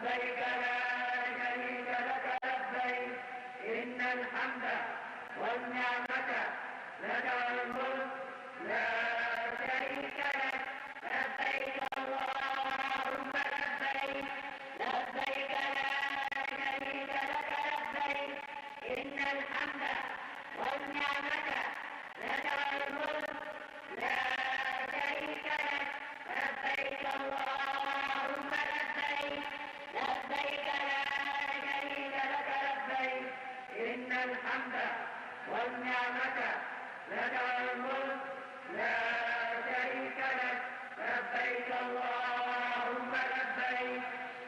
لبيك لا شريك لك لبيك إن الحمد والنعمة لك والملك لا شريك لك لبيك اللهم لبيك لبيك لا شريك لك لبيك إن الحمد والنعمة لك والملك لا شريك لك لبيك اللهم لبيك لبيك لا شريك لك لبيك إن الحمد والنعمة لك والملك لا شريك لك لبيك اللهم لبيك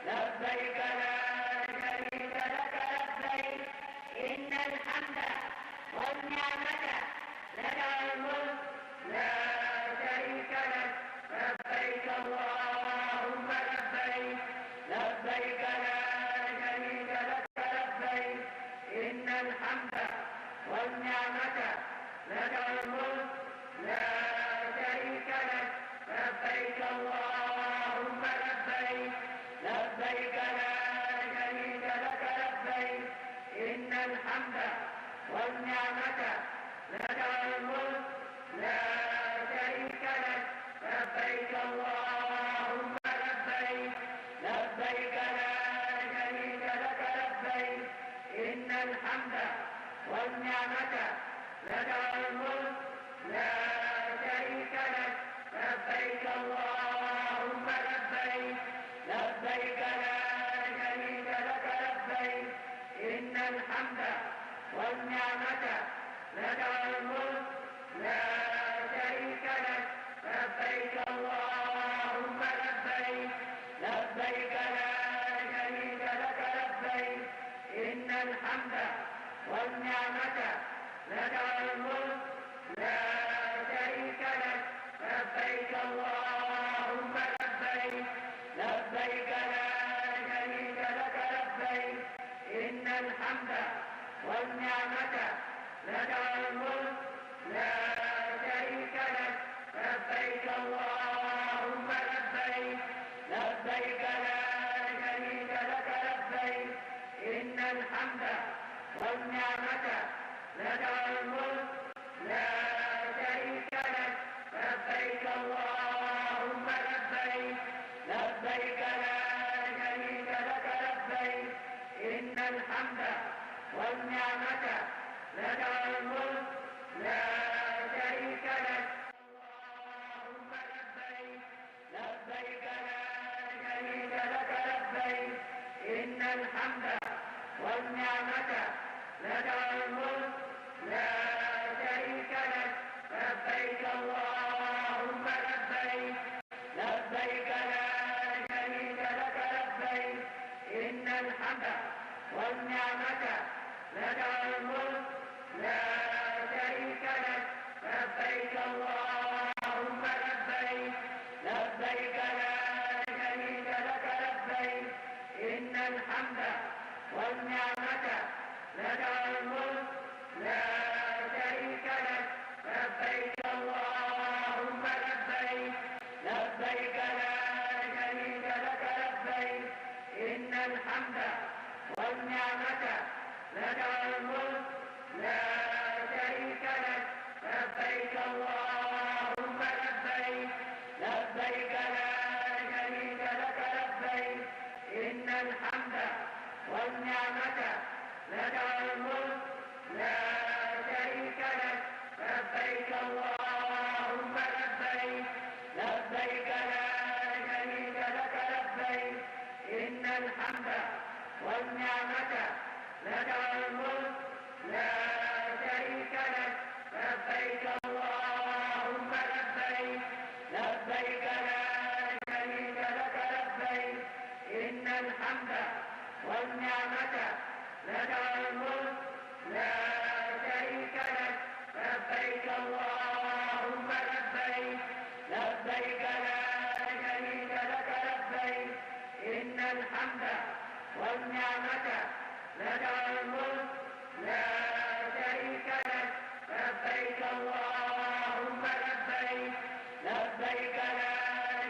لبيك لا شريك لك لبيك إن الحمد والنعمة لك والملك لا شريك لك لبيك اللهم لبيك لبيك لا شريك لك لبيك إن الحمد والنعمة لك والملك لا شريك لك لبيك اللهم لبيك لبيك لا شريك لك لبيك إن الحمد والنعمة لك والملك لا شريك لك لبيك اللهم لبيك لبيك لا شريك لك لبيك إن الحمد والنعمة لك والملك لا شريك لك لبيك اللهم لبيك لبيك لا شريك لك لبيك إن الحمد والنعمة لك والملك لا شريك لك لبيك اللهم لبيك لبيك لا شريك لك لبيك إن الحمد والنعمة لك والملك لا شريك لك لبيك اللهم لبيك لبيك لا شريك لك لبيك إن الحمد والنعمة لك والملك لا شريك لك لبيك اللهم لبيك لبيك لا شريك لك لبيك إن الحمد والنعمة لك والملك لا شريك لك لبيك اللهم لبيك لبيك لا شريك لك لبيك إن الحمد والنعمة لك والملك لا شريك لك اللهم لبيك لبيك لا شريك لك لبيك إن الحمد والنعمة لك والملك لا شريك لك لبيك اللهم لبيك لبيك لا شريك لك لبيك إن الحمد والنعمة لك والملك لا شريك لك لبيك اللهم لبيك لبيك لا شريك لك لبيك إن الحمد والنعمة لك والملك لا شريك لك لبيك اللهم لبيك لبيك لا شريك لك لبيك إن الحمد والنعمة لك والملك لا شريك لك لبيك اللهم لبيك لبيك لا شريك لك لبيك إن الحمد والنعمة لك والملك لا شريك لك لبيك اللهم لبيك لبيك لا شريك لك لبيك إن الحمد والنعمة لك والملك لا شريك لك لبيك اللهم لبيك لبيك لا شريك لك لبيك إن الحمد والنعمة لك والملك لا شريك لك لبيك اللهم لبيك لبيك لا شريك لك لبيك إن الحمد والنعمة لك والملك لا شريك لك لبيك اللهم لبيك لبيك لا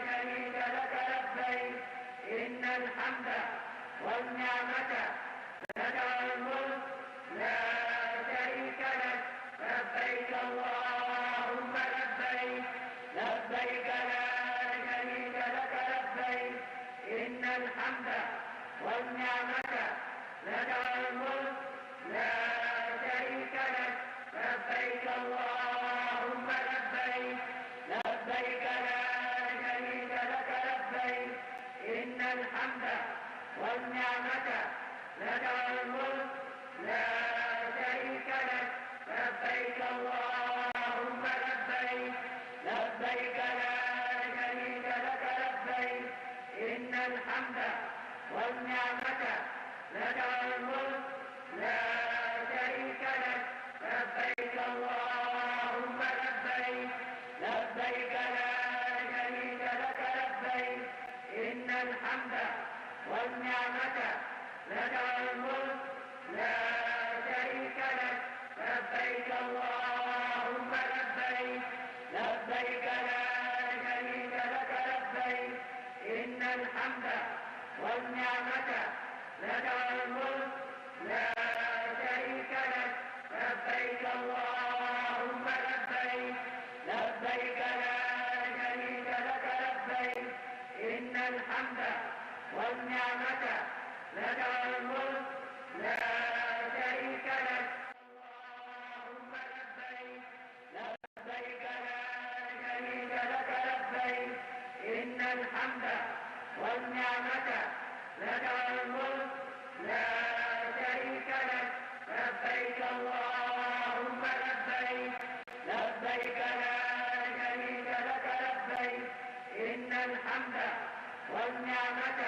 شريك لك لبيك إن الحمد والنعمة لك والملك لا شريك لك لبيك اللهم لبيك لبيك لا شريك لك لبيك إن الحمد والنعمة لك والملك لا شريك لك لبيك اللهم لبيك لبيك لا شريك لك لبيك إن الحمد والنعمة لك والملك لا شريك لك لبيك اللهم لبيك لبيك لا شريك لك لبيك إن الحمد والنعمة لك والملك لا شريك لك لبيك اللهم لبيك لبيك لا شريك لك لبيك إن الحمد والنعمة لك والملك لا شريك لك لبيك اللهم لبيك لبيك لا شريك لك لبيك إن الحمد والنعمة لك والملك لا شريك لك لبيك اللهم لبيك لبيك لا شريك لك لبيك إن الحمد والنعمة لك والملك لا شريك لك اللهم لبيك لبيك لا شريك لك لبيك إن الحمد والنعمة لك والملك لا شريك لك لبيك اللهم لبيك لبيك لا شريك لك لبيك إن الحمد والنعمة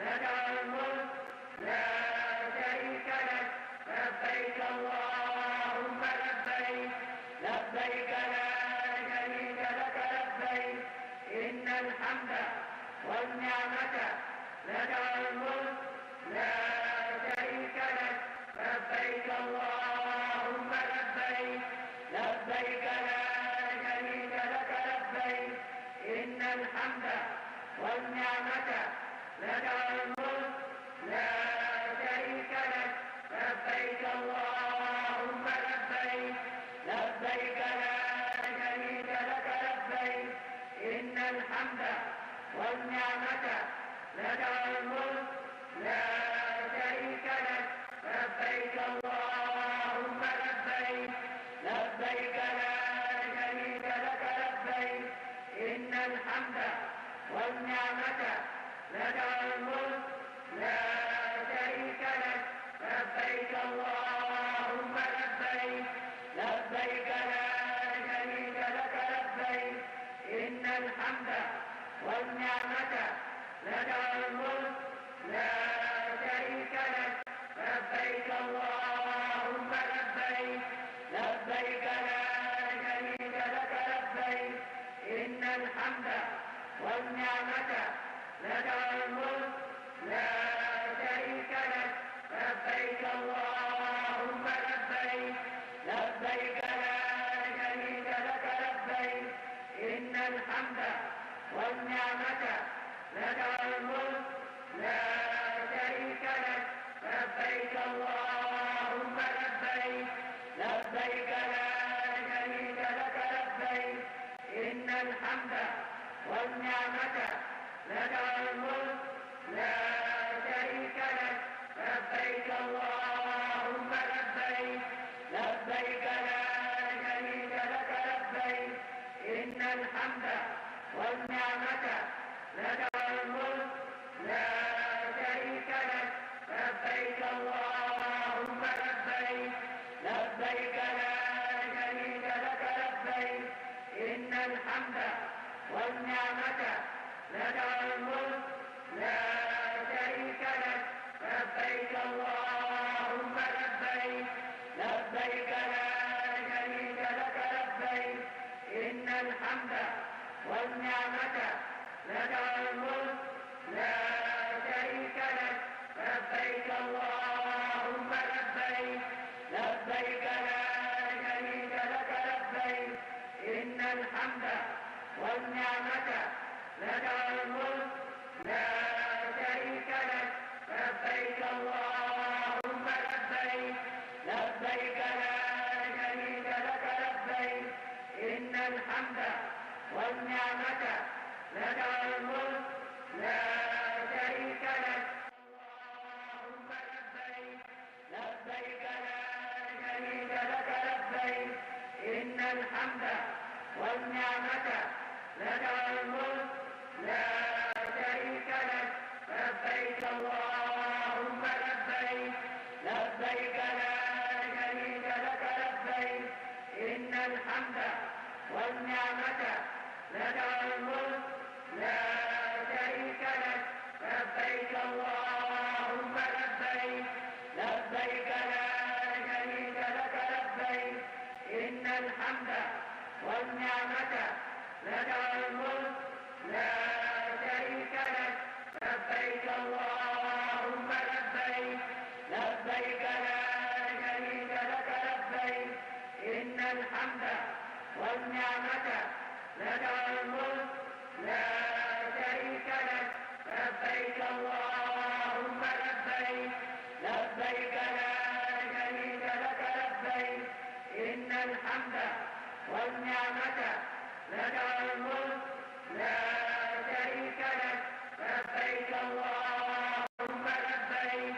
لك والملك لا شريك لك لبيك اللهم لبيك لبيك لا شريك لك لبيك إن الحمد والنعمة لك والملك لا شريك لك لبيك اللهم لبيك لبيك لا شريك لك لبيك إن الحمد والنعمة لك والملك لا شريك لك لبيك اللهم لبيك لبيك لا شريك لك لبيك إن الحمد والنعمة لك والملك لا شريك لك لبيك اللهم لبيك لبيك لا شريك لك لبيك إن الحمد والنعمة لك والملك لا شريك لك لبيك اللهم لبيك لبيك لا شريك لك لبيك إن الحمد والنعمة لك والملك لا شريك لك لبيك اللهم لبيك لبيك لا شريك لك لبيك إن الحمد والنعمة لك والملك لا شريك لك لبيك اللهم لبيك لبيك لا شريك لك لبيك إن الحمد والنعمة لك والملك لا شريك لك لبيك اللهم لبيك لبيك لا شريك لك لبيك إن الحمد والنعمة لك والملك لا شريك لك لبيك اللهم لبيك لبيك لا شريك لك لبيك إن الحمد والنعمة لك والملك لا شريك لك لبيك اللهم لبيك لبيك لا شريك لك لبيك إن الحمد والنعمة لك والملك لك الملك لا شريك لك اللهم لبيك لبيك لا شريك لك لبيك إن الحمد والنعمة لك الملك لا شريك لك لبيك اللهم لبيك لبيك لا شريك لك لبيك إن الحمد والنعمة لك الملك لا شريك لك لبيك اللهم لبيك لبيك لا شريك لك لبيك إن الحمد والنعمة لك الملك لا شريك لك لبيك اللهم لبيك لبيك لا شريك لك لبيك إن الحمد والنعمة لك الملك لا شريك لك لبيك اللهم لبيك لبيك لا شريك لك لبيك إن الحمد والنعمة لك الملك لا شريك لك لبيك اللهم لبيك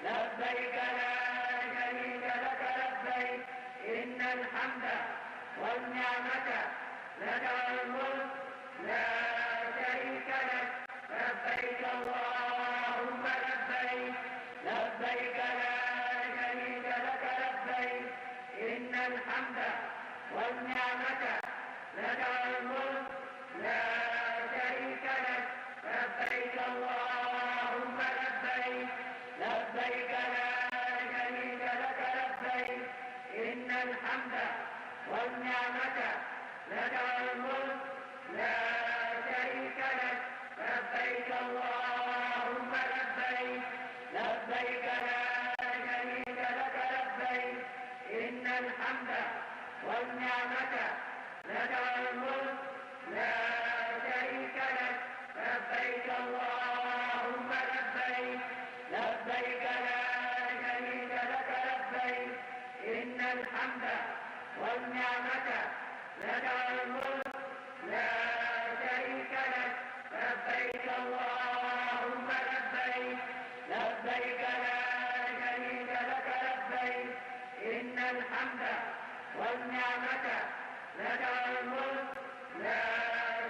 لبيك لا شريك لك لبيك إن الحمد والنعمة لك الملك لا شريك لك لبيك اللهم لبيك لبيك لا شريك لك لبيك إن الحمد والنعمة لك الملك لا شريك لك لبيك اللهم لبيك لبيك لا شريك لك لبيك إن الحمد والنعمة لك الملك لا شريك لك لبيك اللهم لبيك لبيك لا شريك لك لبيك إن الحمد والنعمة لك الملك لا شريك لك لبيك اللهم لبيك لبيك لا شريك لك لبيك إن الحمد والنعمة لك الملك لا شريك لك لبيك اللهم لبيك لبيك لا شريك لك لبيك إن الحمد والنعمة لك الملك لا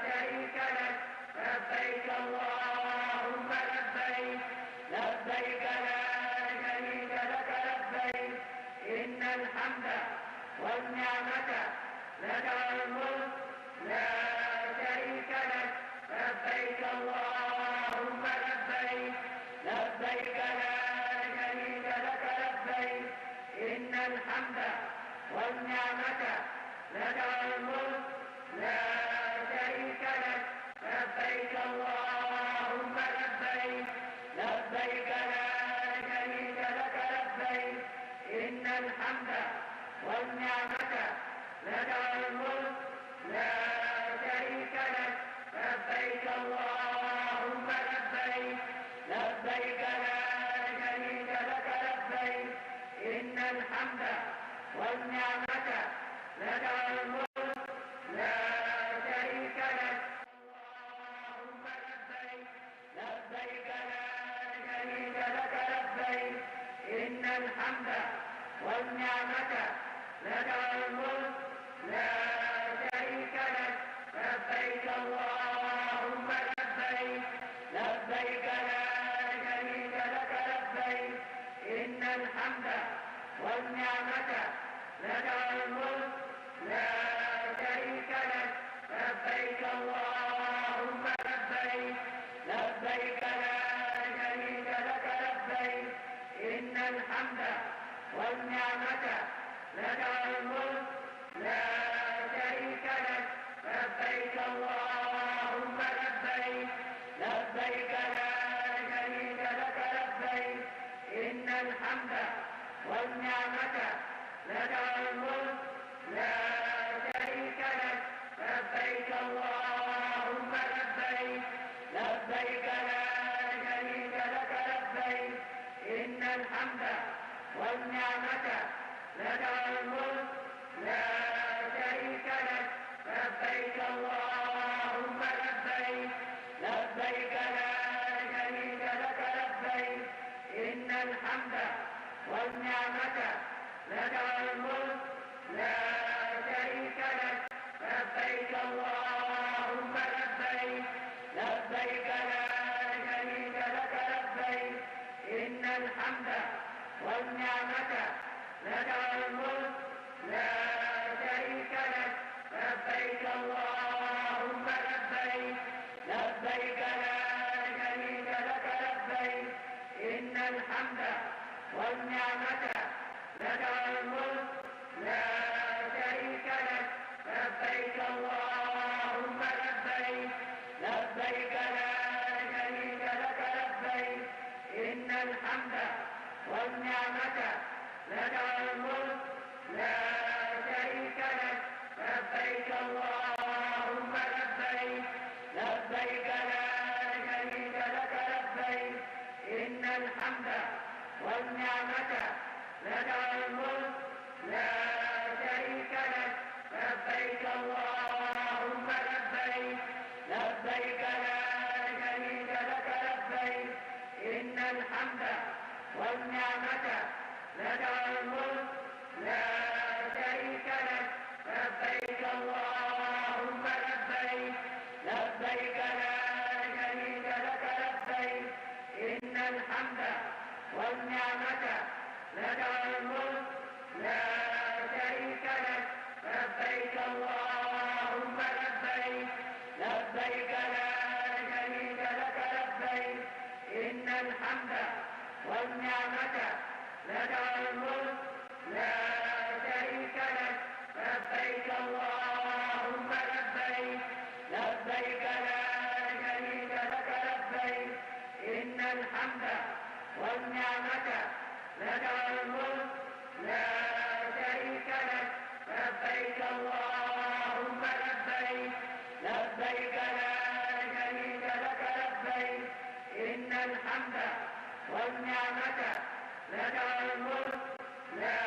شريك لك لبيك اللهم لبيك لبيك لا شريك لك لبيك إن الحمد والنعمة لك الملك لا شريك لك لبيك اللهم لبيك لبيك لا شريك لك لبيك إن الحمد والنعمة لك الملك لا شريك لك لبيك اللهم لبيك لبيك لا شريك لك لبيك إن الحمد والنعمة لك الملك لا شريك لك لبيك اللهم لبيك لبيك لا شريك لك لبيك إن الحمد والنعمة لك الملك لا شريك لك اللهم لبيك لبيك لا شريك لك لبيك إن الحمد والنعمة لك الملك لا شريك لك لبيك اللهم لبيك لبيك لا شريك لك لبيك إن الحمد والنعمة لك الملك لا شريك لك لبيك اللهم لبيك لبيك لا شريك لك لبيك إن الحمد والنعمة لك الملك لا شريك لك لبيك اللهم لبيك لبيك لا شريك لك لبيك إن الحمد والنعمة لك الملك لا شريك لك لبيك اللهم لبيك لبيك لا شريك لك لبيك إن الحمد والنعمة لك الملك لا شريك لك لبيك اللهم لبيك والنعمة لك والملك لا شريك لك لبيك اللهم لبيك لبيك لا شريك لك لبيك إن الحمد والنعمة لك والملك لا شريك لك لبيك اللهم لبيك لبيك لا شريك لك لبيك إن الحمد والنعمة لك والملك لا شريك لك لبيك اللهم لبيك لبيك لا شريك لك لبيك إن الحمد والنعمة لك والملك لا شريك لك لبيك اللهم لبيك لبيك لا شريك لك لبيك إن الحمد والنعمة لك والملك لا شريك لك لبيك اللهم لبيك لبيك لا شريك لك لبيك إن الحمد والنعمة لك والملك لا شريك لك لبيك اللهم لبيك لبيك لا شريك لك لبيك إن الحمد والنعمة لك والملك لا شريك لك لبيك اللهم لبيك لبيك لا شريك لك لبيك إن الحمد والنعمة لك والملك لا شريك لك لبيك اللهم لبيك لبيك لا شريك لك لبيك إن الحمد والنعمة لك والملك لا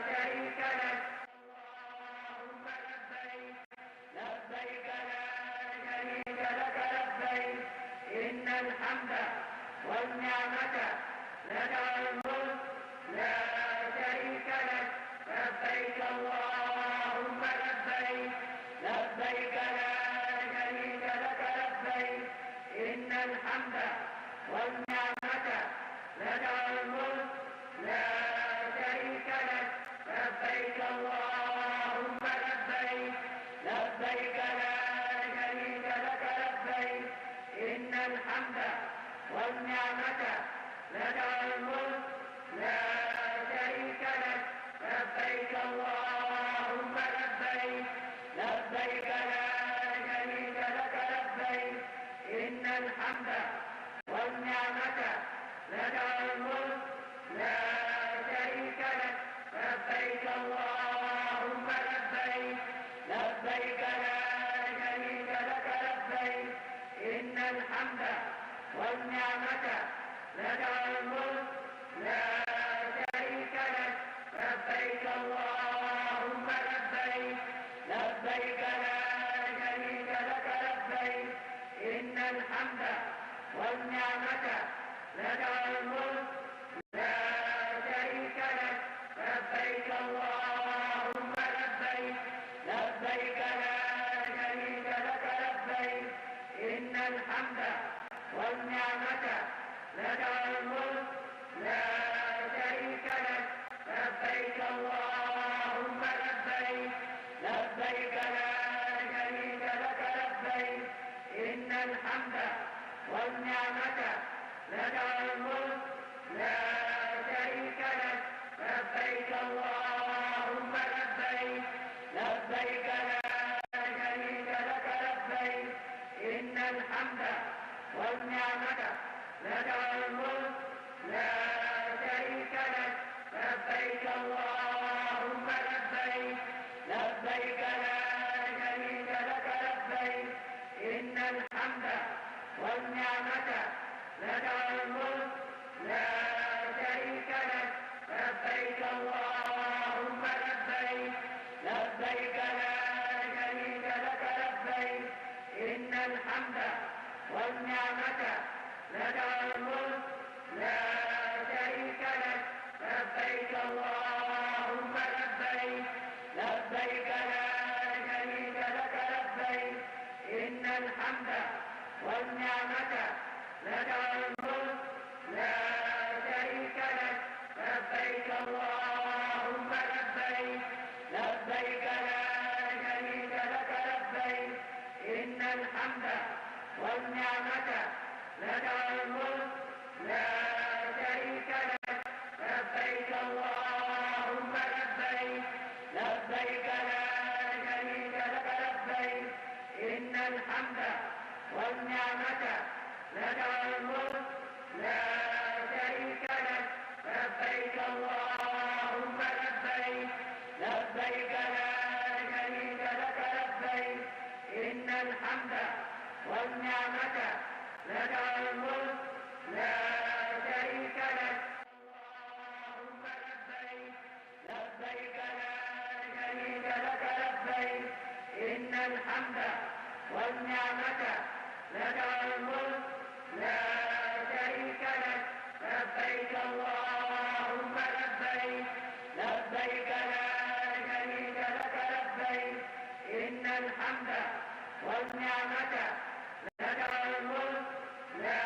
شريك لك اللهم لبيك لبيك لا شريك لك لبيك إن الحمد والنعمة لك والملك لا شريك لك لبيك اللهم لبيك لبيك لا شريك لك لبيك إن الحمد والنعمة لك والملك لا شريك لك لبيك اللهم لبيك لبيك لا شريك لك لبيك إن الحمد والنعمة لك والملك لا شريك لك لبيك اللهم لبيك لبيك لا شريك لك لبيك إن الحمد والنعمة لك والملك لا شريك لك لبيك اللهم لبيك لبيك لا شريك لك لبيك إن الحمد والنعمة لك والملك لا شريك لك لبيك اللهم لبيك لبيك لا شريك لك لبيك إن الحمد والنعمة لك والملك لا شريك لك لبيك اللهم لبيك لبيك لا شريك لك لبيك إن الحمد والنعمة لك والملك لا شريك لك لبيك اللهم لبيك لبيك لا شريك لك لبيك إن الحمد والنعمة لك والملك لا شريك لك لبيك اللهم لبيك لبيك لا شريك لك لبيك إن الحمد والنعمة لك والملك لا شريك لك لبيك اللهم لبيك لبيك لا شريك لك لبيك إن الحمد والنعمة لك والملك لا شريك لك لبيك اللهم لبيك لبيك لا شريك لك لبيك إن الحمد والنعمة لك والملك لا لبيك اللهم لبيك لبيك لا شريك لك لبيك إن الحمد والنعمة لك والملك لا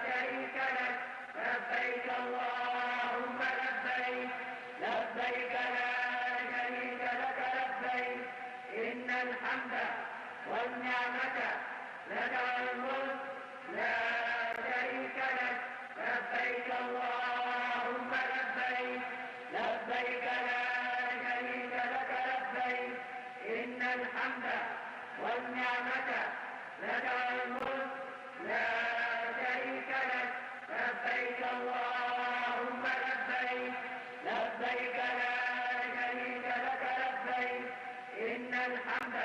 شريك لك لبيك اللهم لبيك لبيك لا شريك لك لبيك إن الحمد والنعمة لك والملك لا شريك لك لبيك اللهم لبيك لبيك لا شريك لك لبيك إن الحمد والنعمة لك والملك لا شريك لك لبيك اللهم لبيك لبيك لا شريك لك لبيك إن الحمد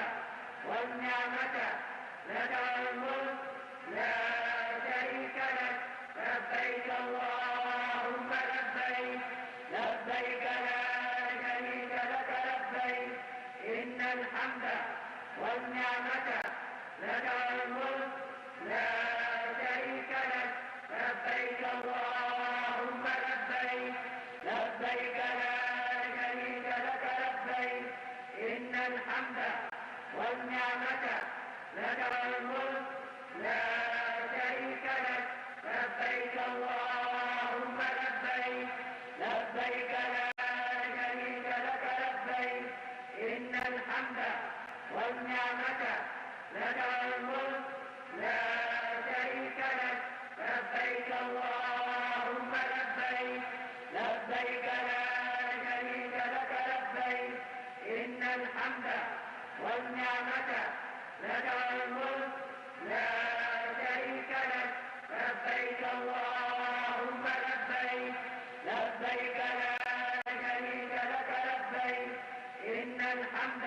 والنعمة لك والملك لا شريك لك لبيك اللهم لبيك لبيك لا شريك لك لبيك إن الحمد والنعمة لك والملك لا شريك لك لبيك اللهم لبيك لبيك لا شريك لك لبيك إن الحمد والنعمة لك والملك لا شريك لك لبيك اللهم لبيك لبيك لا شريك لك لبيك إن الحمد والنعمة لك والملك لا شريك لك لبيك اللهم لبيك لبيك لا شريك لك لبيك إن الحمد والنعمة لك والملك لا شريك لك لبيك اللهم لبيك لبيك لا شريك لك لبيك إن الحمد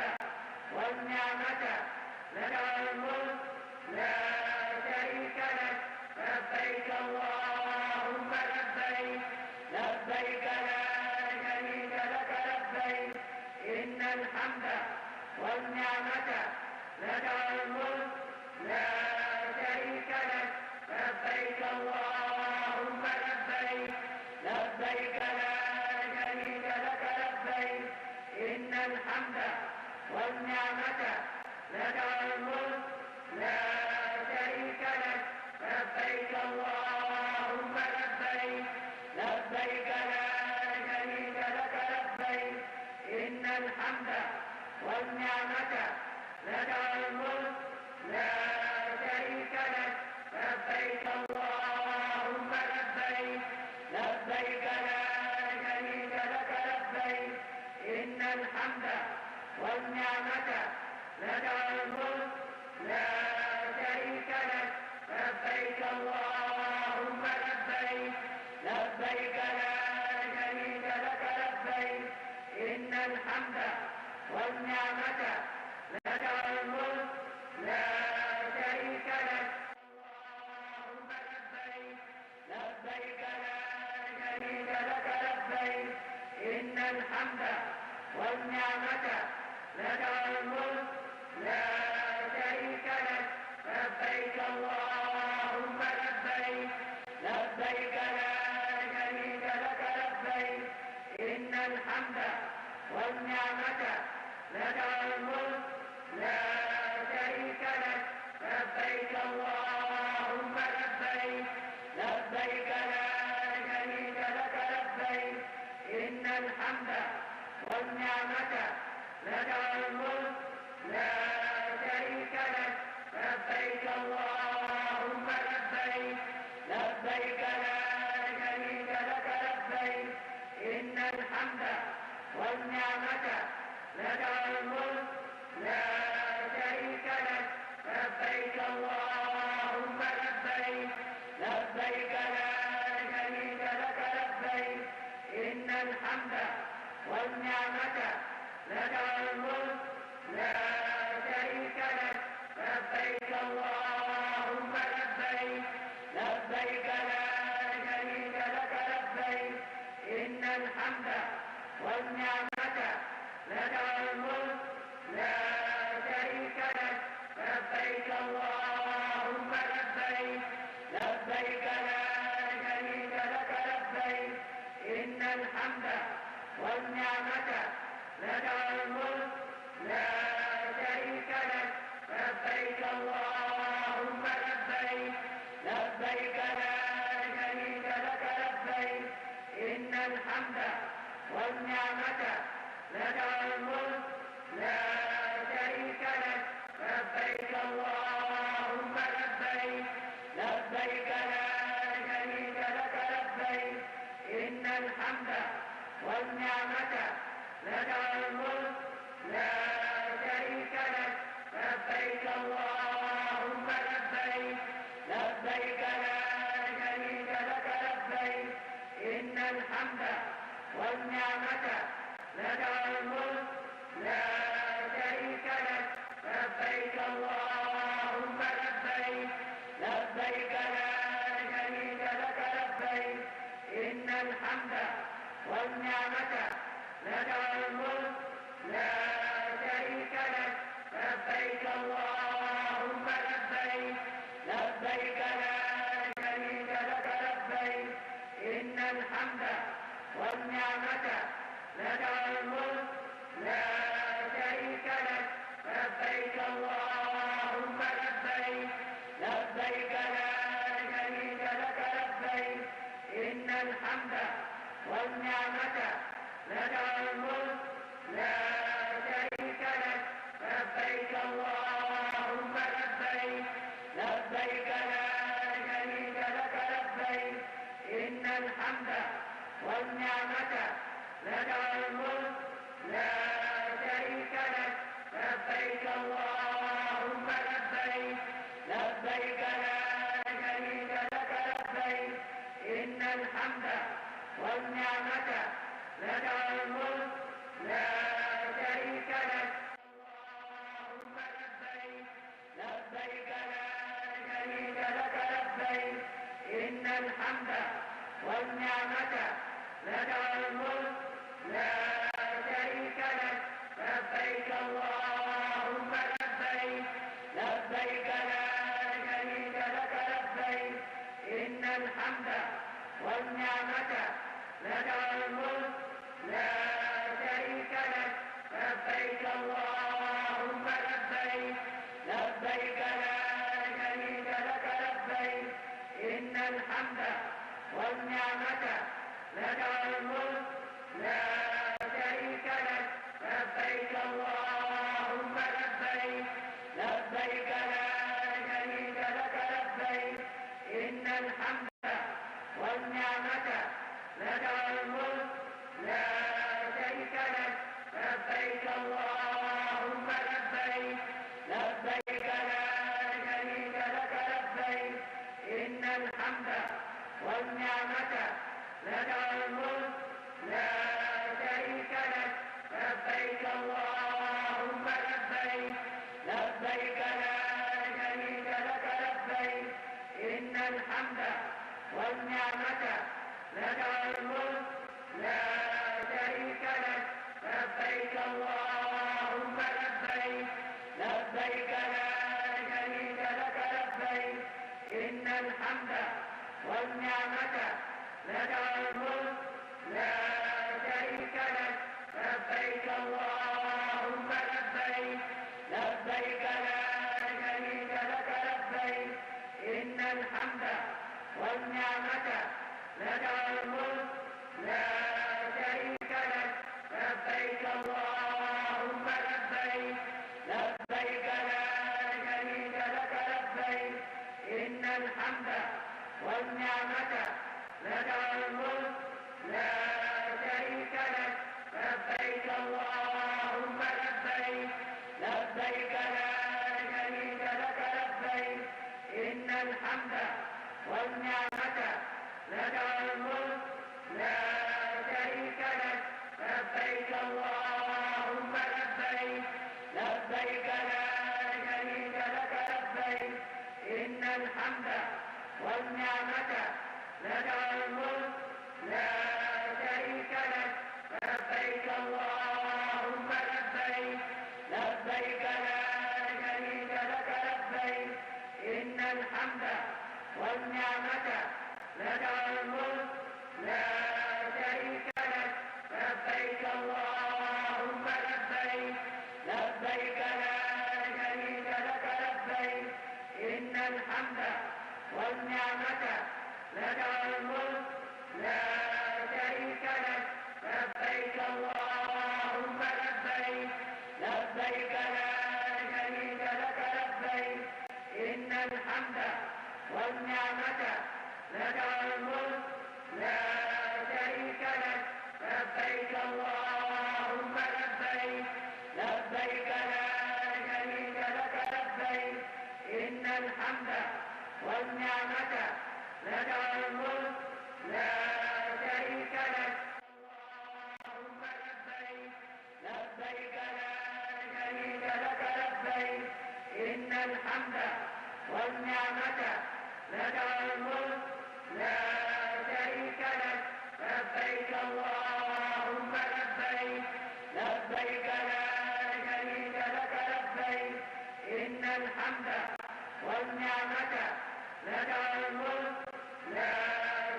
والنعمة لك والملك لا شريك لك لبيك اللهم لبيك لبيك لا شريك لك لبيك إن الحمد والنعمة لك والملك لا شريك لك لبيك اللهم لبيك لبيك لا شريك لك لبيك إن الحمد والنعمة لك والملك لا شريك لك لبيك اللهم لبيك لبيك لا شريك لك لبيك إن الحمد والنعمة لك والملك لا شريك لك لبيك اللهم لبيك لبيك لا شريك لك لبيك إن الحمد والنعمة لك والملك لا شريك لك لبيك اللهم لبيك لبيك لا شريك لك لبيك إن الحمد والنعمة لك والملك لا شريك لك اللهم لبيك لبيك لا شريك لك لبيك إن الحمد والنعمة لك والملك لا شريك لك لبيك اللهم لبيك لبيك لا شريك لك لبيك إن الحمد والنعمة لك والملك لا شريك لك لبيك اللهم لبيك لبيك لا شريك لك لبيك إن الحمد والنعمة لك والملك لا شريك لك لبيك اللهم لبيك لبيك لا شريك لك لبيك إن الحمد والنعمة لك والملك لا شريك لك لبيك اللهم لبيك لبيك لا شريك لك لبيك إن الحمد والنعمة لك والملك لا شريك لك لبيك اللهم لبيك لبيك لا شريك لك لبيك إن الحمد والنعمة لك والملك لا شريك لك لبيك اللهم لبيك لبيك لا شريك لك لبيك لك الملك لا شريك لك لبيك اللهم لبيك لبيك لا شريك لك لبيك إن الحمد والنعمة لك الملك لا شريك لك لبيك اللهم لبيك لبيك لا شريك لك لبيك إن الحمد والنعمة لك الملك لا شريك لك لبيك اللهم لبيك لبيك لا شريك لك لبيك إن الحمد والنعمة لك الملك لا شريك لك لبيك اللهم لبيك لبيك لا شريك لك لبيك إن الحمد والنعمة لك الملك لا شريك لك لبيك اللهم لبيك لبيك لا شريك لك لبيك إن الحمد والنعمة لك الملك لا شريك لك لبيك اللهم لبيك لبيك لا شريك لك لبيك إن الحمد والنعمة لك الملك لا شريك لك اللهم لبيك لبيك لا شريك لك لبيك إن الحمد والنعمة لك الملك لا شريك لك لبيك اللهم لبيك لبيك لا شريك لك لبيك إن الحمد والنعمة لك الملك لا شريك لك لبيك اللهم لبيك لبيك لا شريك لك لبيك إن الحمد والنعمة لك الملك لا شريك لك لبيك اللهم لبيك لبيك لا شريك لك لبيك إن الحمد والنعمة لك الملك لا شريك لك لبيك اللهم لبيك لبيك لا شريك لك لبيك إن الحمد والنعمة لك الملك لا شريك لك لبيك اللهم لبيك لبيك لا شريك لك لبيك إن الحمد والنعمة لك الملك لا شريك لك لبيك اللهم لبيك لبيك لا شريك لك لبيك إن الحمد والنعمة لك الملك لا شريك لك لبيك اللهم لبيك لبيك لا شريك لك لبيك إن الحمد والنعمة لك الملك لا شريك لك لبيك اللهم لبيك لبيك لا شريك لك لبيك إن الحمد والنعمة لك الملك لا شريك لك لبيك اللهم لبيك لبيك لا شريك لك لبيك إن الحمد والنعمة لك الملك لا شريك لك الملك لا شريك لك لبيك اللهم لبيك لبيك لا شريك لك لبيك إن الحمد والنعمة لك الملك لا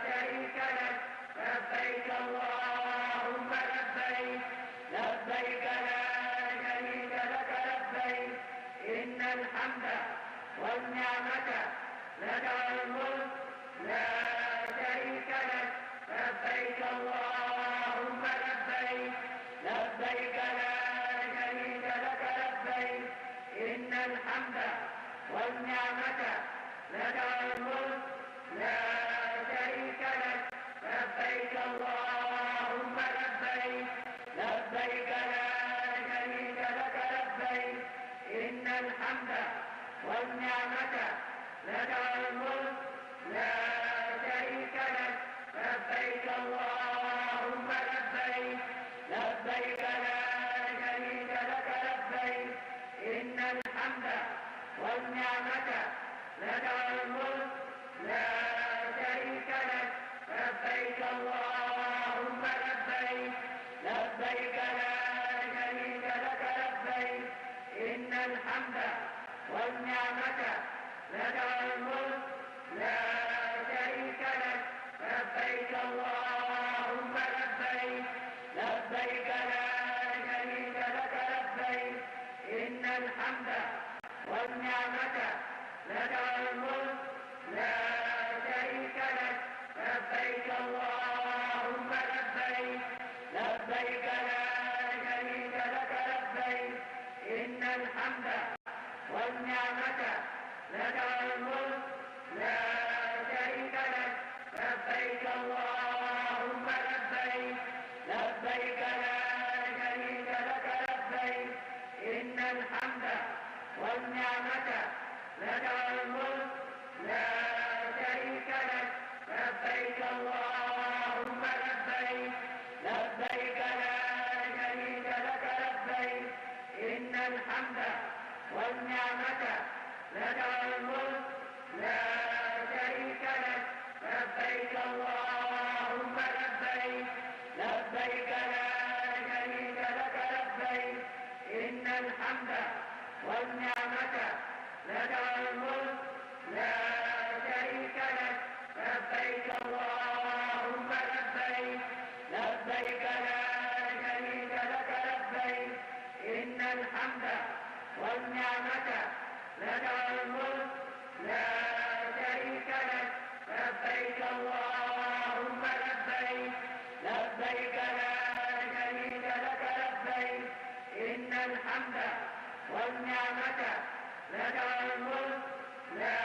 شريك لك لبيك اللهم لبيك لبيك لا شريك لك لبيك إن الحمد والنعمة لك الملك لا شريك لك لبيك اللهم لبيك لبيك لا شريك لك لبيك إن الحمد والنعمة لك الملك لا شريك لك لبيك اللهم لبيك لبيك لا شريك لك لبيك إن الحمد والنعمة لك الملك لا شريك لك لبيك اللهم لبيك لبيك لا شريك لك لبيك إن الحمد والنعمة لك الملك لا شريك لك لبيك اللهم لبيك لبيك لا شريك لك لبيك إن الحمد والنعمة لك الملك لا شريك لك لبيك اللهم لبيك لبيك لا شريك لك لبيك إن الحمد والنعمة لك الملك لا شريك لك لبيك اللهم لبيك لبيك لا شريك لك لبيك إن الحمد والنعمة لك الملك لا شريك لك لبيك اللهم لبيك لبيك لا شريك لك لبيك إن الحمد والنعمة لك الملك لا شريك لك لبيك اللهم لبيك لبيك لا شريك لك لبيك إن الحمد والنعمة لك الملك لا شريك لك لبيك اللهم لبيك لبيك لا شريك لك لبيك إن الحمد والنعمة لك الملك لا شريك لك لبيك اللهم لبيك لبيك لا شريك لك لبيك إن الحمد والنعمة لك الملك لا شريك لك لبيك اللهم لبيك لبيك لا شريك لك لبيك إن الحمد والنعمة لك الملك لا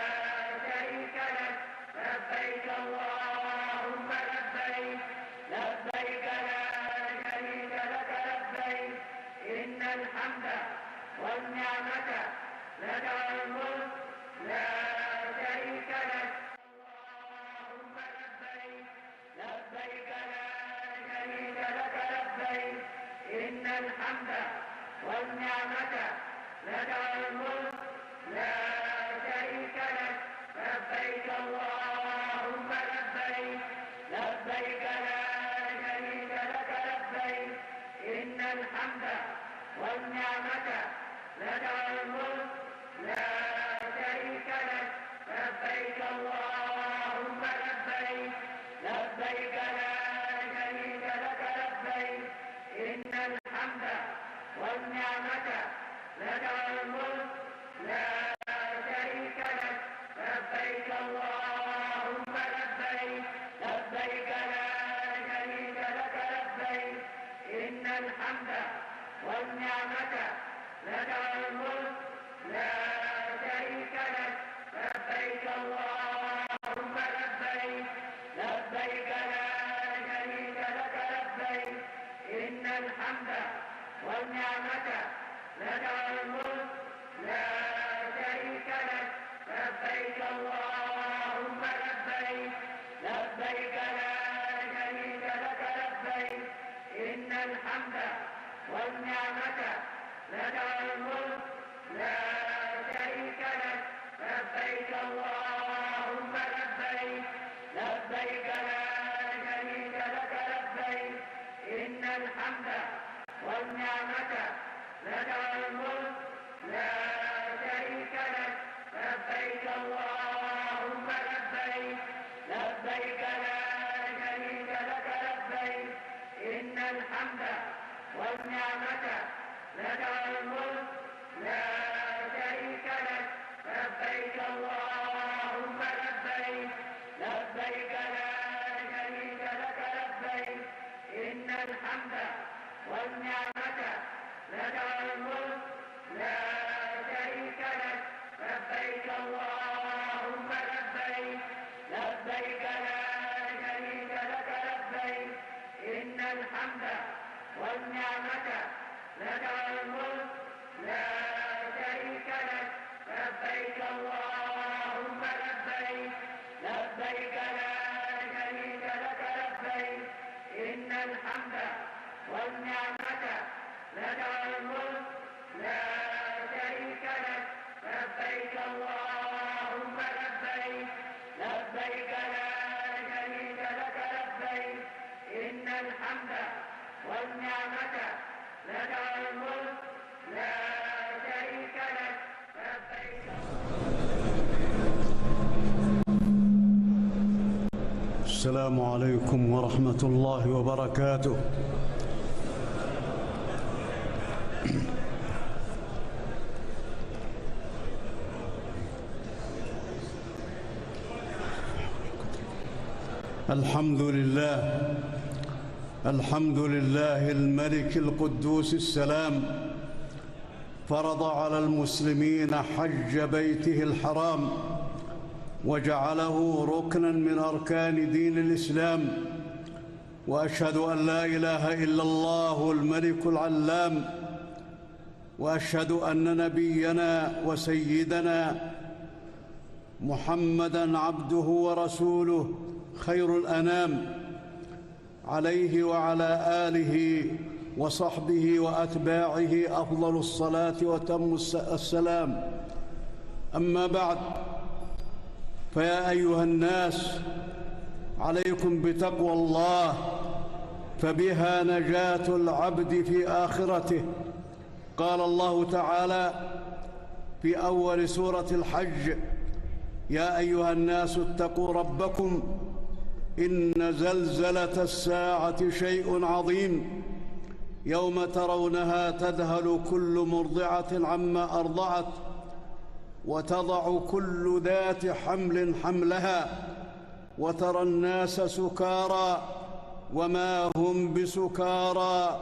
شريك لك لبيك اللهم لبيك لبيك لا شريك لك لبيك إن الحمد والنعمة لك الملك لا شريك لك اللهم لبيك لبيك لا شريك لك لبيك إن الحمد والنعمة لك الملك لا شريك لك لبيك اللهم لبيك لبيك لا شريك لك لبيك إن الحمد والنعمة لك الملك لا شريك لك لبيك اللهم لبيك لبيك لا شريك لك لبيك إن الحمد والنعمة لك الملك لا شريك لك لبيك اللهم لبيك لبيك لا شريك لك لبيك إن الحمد والنعمة لك الملك لا شريك لك لبيك اللهم لبيك لبيك لا شريك لك لبيك إن الحمد والنعمة لك الملك لا شريك لك لبيك اللهم لبيك لبيك لا شريك لك لبيك إن الحمد والنعمة لك الملك لا شريك لك لبيك اللهم لبيك لا شريك لك لبيك إن الحمد والنعمة لك والملك لا شريك لك لبيك اللهم لبيك لبيك لا شريك لك لبيك إن الحمد والنعمة لك والملك لا شريك لك لبيك اللهم لبيك لبيك لا شريك لك لبيك إن الحمد والنعمة لك والملك لا شريك لك لبيك اللهم لبيك لبيك لا شريك لك لبيك إن الحمد والنعمة لك والملك لا شريك لك لبيك اللهم لبيك لبيك لا شريك لك لبيك إن الحمد والنعمة لك والملك لا شريك لك لبيك اللهم لبيك لبيك لا شريك لك لبيك إن الحمد والنعمة لك والملك لا شريك لك لبيك. السلام عليكم ورحمة الله وبركاته. الحمد لله الملك القدوس السلام، فرض على المسلمين حج بيته الحرام وجعله ركنا من أركان دين الإسلام، وأشهد أن لا إله إلا الله الملك العلام، وأشهد أن نبينا وسيدنا محمدًا عبده ورسوله خير الأنام، عليه وعلى آله وصحبه وأتباعه أفضل الصلاة وأتم السلام. أما بعد، فيا أيها الناس، عليكم بتقوى الله، فبها نجاة العبد في آخرته. قال الله تعالى في أول سورة الحج: يا أيها الناس اتقوا ربكم إن زلزلة الساعة شيء عظيم، يوم ترونها تذهل كل مرضعة عما أرضعت وتضع كل ذات حمل حملها وترى الناس سكارى وما هم بسكارى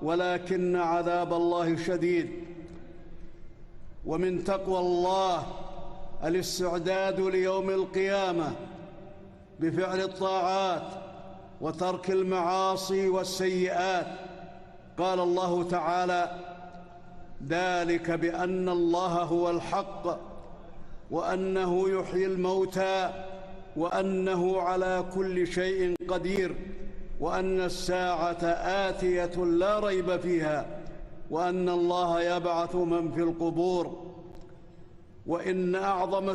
ولكن عذاب الله شديد. ومن تقوى الله الاستعداد ليوم القيامة بفعل الطاعات وترك المعاصي والسيئات. قال الله تعالى: ذلك بأن الله هو الحق وأنه يحيي الموتى وأنه على كل شيء قدير وأن الساعة آتية لا ريب فيها وأن الله يبعث من في القبور. وإن أعظم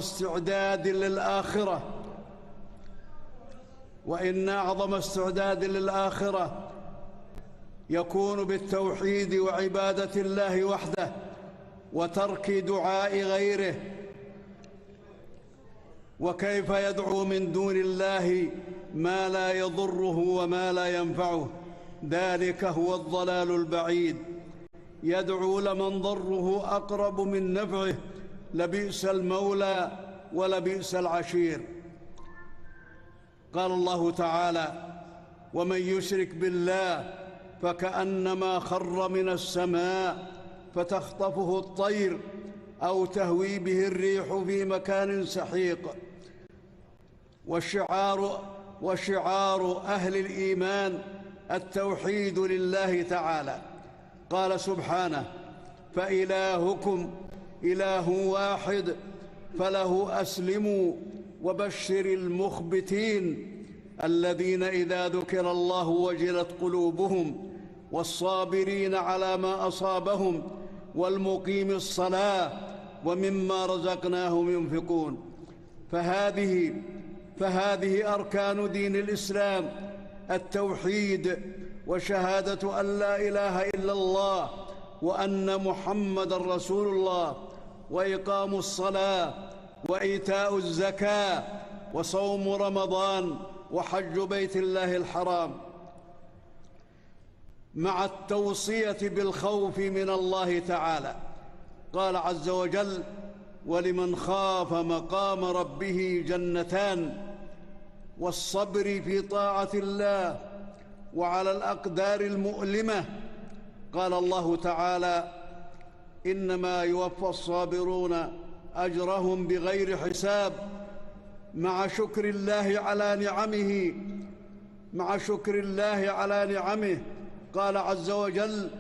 استعداد للآخرة يكون بالتوحيد وعبادة الله وحده وترك دعاء غيره. وكيف يدعو من دون الله ما لا يضره وما لا ينفعه؟ ذلك هو الضلال البعيد. يدعو لمن ضره أقرب من نفعه، لبئس المولى ولبئس العشير. قال الله تعالى: ومن يشرك بالله فكأنما خر من السماء فتخطفه الطير أو تهوي به الريح في مكان سحيق. وشعار أهل الإيمان التوحيد لله تعالى. قال سبحانه: فإلهكم إله واحد فله أسلموا وبشر المخبتين الذين إذا ذكر الله وجلت قلوبهم والصابرين على ما أصابهم والمقيم الصلاة ومما رزقناهم ينفقون. فهذه أركان دين الإسلام: التوحيد، وشهادة أن لا إله إلا الله وأن محمدًا رسول الله، وإقام الصلاة، وإيتاء الزكاة، وصوم رمضان، وحج بيت الله الحرام، مع التوصية بالخوف من الله تعالى. قال عز وجل: ولمن خاف مقام ربه جنتان، والصبر في طاعة الله وعلى الأقدار المؤلمة. قال الله تعالى: إنما يوفى الصابرون أجرهم بغير حساب، مع شكر الله على نعمه. قال عز وجل: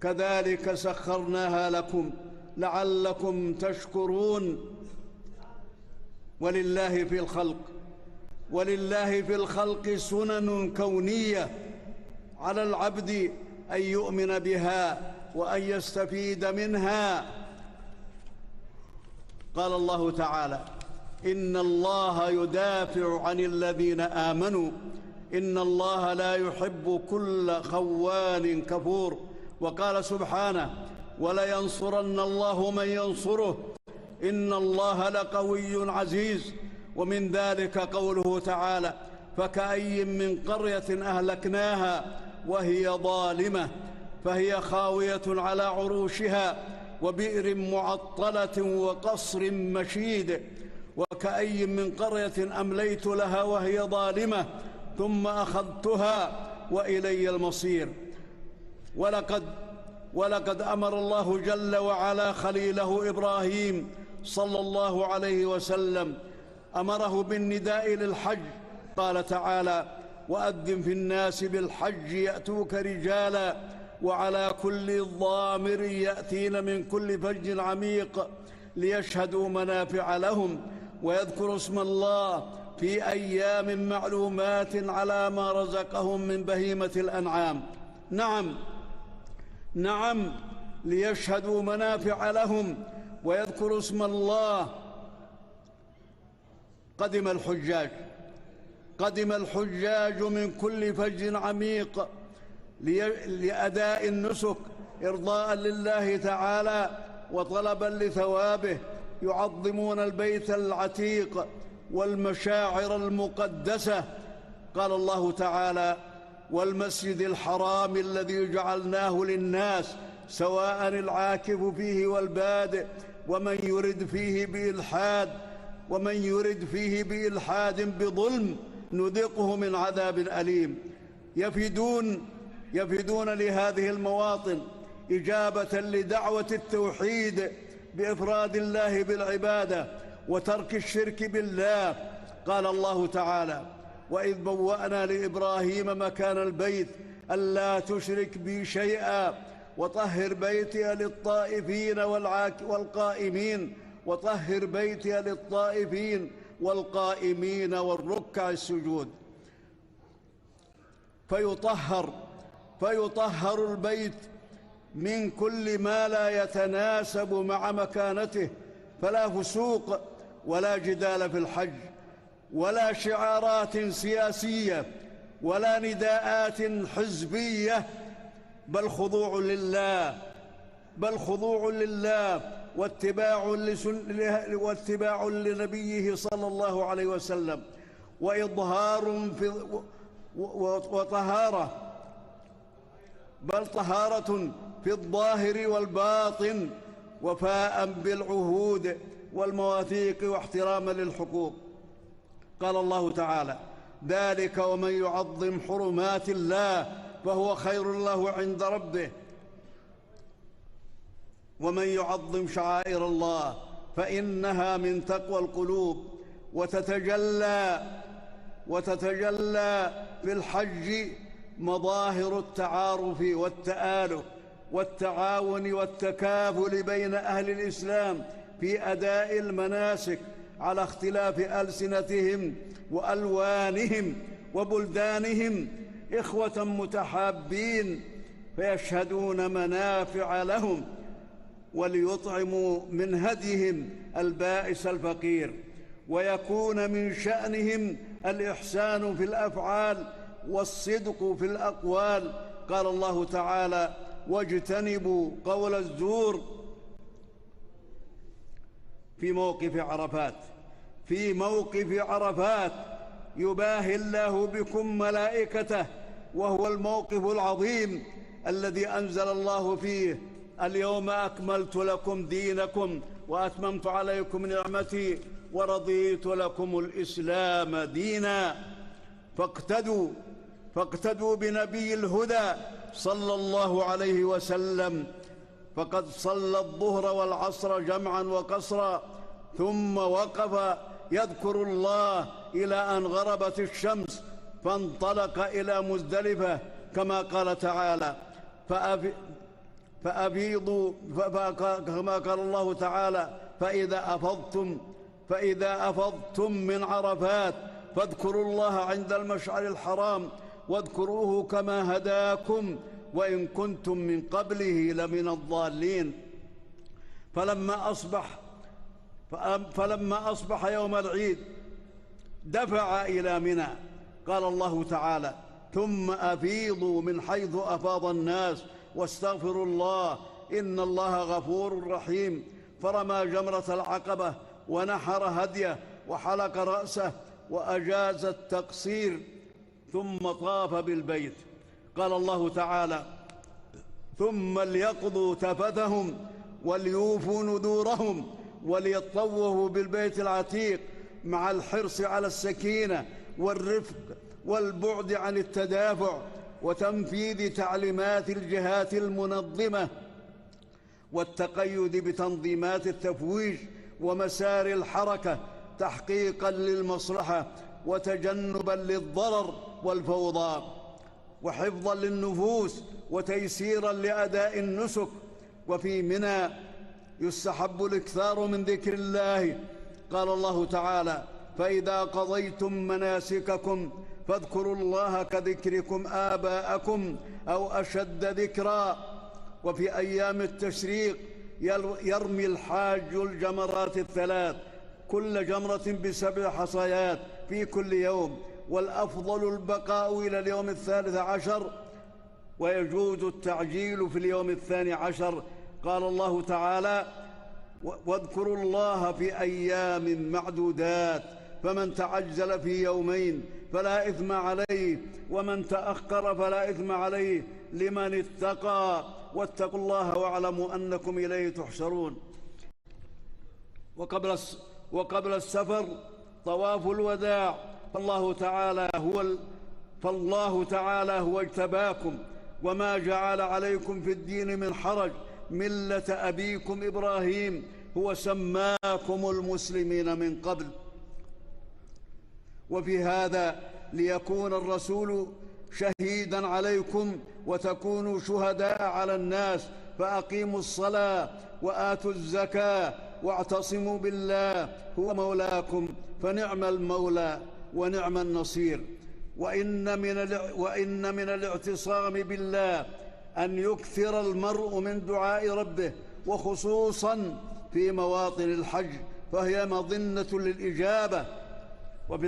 كذلك سخرناها لكم لعلكم تشكرون. ولله في الخلق سنن كونية على العبد أن يؤمن بها وأن يستفيد منها. قال الله تعالى: إن الله يدافع عن الذين آمنوا إن الله لا يحب كل خوان كفور. وقال سبحانه: ولينصرن الله من ينصره إن الله لقوي عزيز. ومن ذلك قوله تعالى: فكأي من قرية أهلكناها وهي ظالمة فهي خاوية على عروشها وبئر معطلة وقصر مشيد. وكأي من قرية أمليت لها وهي ظالمة ثم أخذتها وإلي المصير. ولقد أمر الله جل وعلا خليله إبراهيم صلى الله عليه وسلم، أمره بالنداء للحج. قال تعالى: وأذن في الناس بالحج يأتوك رجالا وعلى كل ضامر يأتين من كل فج عميق ليشهدوا منافع لهم ويذكروا اسم الله في أيام معلومات على ما رزقهم من بهيمة الأنعام. نعم، ليشهدوا منافع لهم ويذكروا اسم الله. قدم الحجاج من كل فج عميق لأداء النسك إرضاء لله تعالى وطلبا لثوابه، يعظمون البيت العتيق والمشاعر المقدسة. قال الله تعالى: والمسجد الحرام الذي جعلناه للناس سواء العاكف فيه والبادئ ومن يرد فيه بإلحاد بظلم نذقه من عذاب أليم. يفدون لهذه المواطن إجابة لدعوة التوحيد بإفراد الله بالعبادة وترك الشرك بالله. قال الله تعالى: وإذ بوأنا لإبراهيم مكان البيت ألا تشرك بي شيئا وطهر بيتي للطائفين والركع السجود. فيطهر البيت من كل ما لا يتناسب مع مكانته، فلا فسوق ولا جدال في الحج ولا شعارات سياسية ولا نداءات حزبية، بل خضوع لله واتباع لنبيه صلى الله عليه وسلم، طهارة في الظاهر والباطن، وفاء بالعهود والمواثيق واحتراما للحقوق. قال الله تعالى: ذلك ومن يعظم حرمات الله فهو خير له عند ربه، ومن يعظم شعائر الله فإنها من تقوى القلوب. وتتجلى في الحج مظاهر التعارف والتآلف والتعاون والتكافل بين أهل الإسلام في أداء المناسك على اختلاف ألسنتهم وألوانهم وبلدانهم، إخوة متحابين فيشهدون منافع لهم وليطعموا من هديهم البائس الفقير. ويكون من شأنهم الإحسان في الأفعال والصدق في الأقوال. قال الله تعالى: واجتنبوا قول الزور في موقف عرفات يباهي الله بكم ملائكته، وهو الموقف العظيم الذي أنزل الله فيه: اليوم أكملت لكم دينكم وأتممت عليكم نعمتي ورضيت لكم الإسلام دينا. فاقتدوا بنبي الهدى صلى الله عليه وسلم، فقد صلى الظهر والعصر جمعا وقصرا، ثم وقف يذكر الله إلى أن غربت الشمس، فانطلق إلى مزدلفة كما قال تعالى: كما قال الله تعالى: فإذا أفضتم من عرفات فاذكروا الله عند المشعر الحرام واذكروه كما هداكم وإن كنتم من قبله لمن الضالين. فلما أصبح يوم العيد دفع إلى منى. قال الله تعالى: ثم أفيضوا من حيث أفاض الناس واستغفروا الله إن الله غفور رحيم. فرمى جمرة العقبة ونحر هديه وحلق رأسه وأجاز التقصير، ثم طاف بالبيت. قال الله تعالى: ثم ليقضوا تفثهم وليوفوا نذورهم وليطوفوا بالبيت العتيق، مع الحرص على السكينة والرفق والبعد عن التدافع وتنفيذ تعليمات الجهات المنظمة والتقيد بتنظيمات التفويج ومسار الحركة تحقيقا للمصلحة وتجنبا للضرر والفوضى، وحفظا للنفوس وتيسيرا لأداء النسك. وفي منى يستحب الإكثار من ذكر الله. قال الله تعالى: فإذا قضيتم مناسككم فاذكروا الله كذكركم آباءكم أو أشد ذكرا. وفي أيام التشريق يرمي الحاج الجمرات الثلاث، كل جمرة ب7 حصيات في كل يوم، والأفضل البقاء إلى اليوم 13، ويجوز التعجيل في اليوم 12. قال الله تعالى: واذكروا الله في أيام معدودات، فمن تعجل في يومين فلا إثم عليه، ومن تأخر فلا إثم عليه، لمن اتقى. واتقوا الله واعلموا أنكم إليه تحشرون. وقبل السفر طواف الوداع. فالله تعالى هو اجتباكم وما جعل عليكم في الدين من حرج، ملة أبيكم إبراهيم، هو سماكم المسلمين من قبل. وفي هذا ليكون الرسول شهيدا عليكم وتكونوا شهداء على الناس، فأقيموا الصلاة وآتوا الزكاة واعتصموا بالله هو مولاكم، فنعم المولى ونعم النصير. وإن من الاعتصام بالله أن يكثر المرء من دعاء ربه، وخصوصا في مواطن الحج، فهي مظنة للإجابة. وفي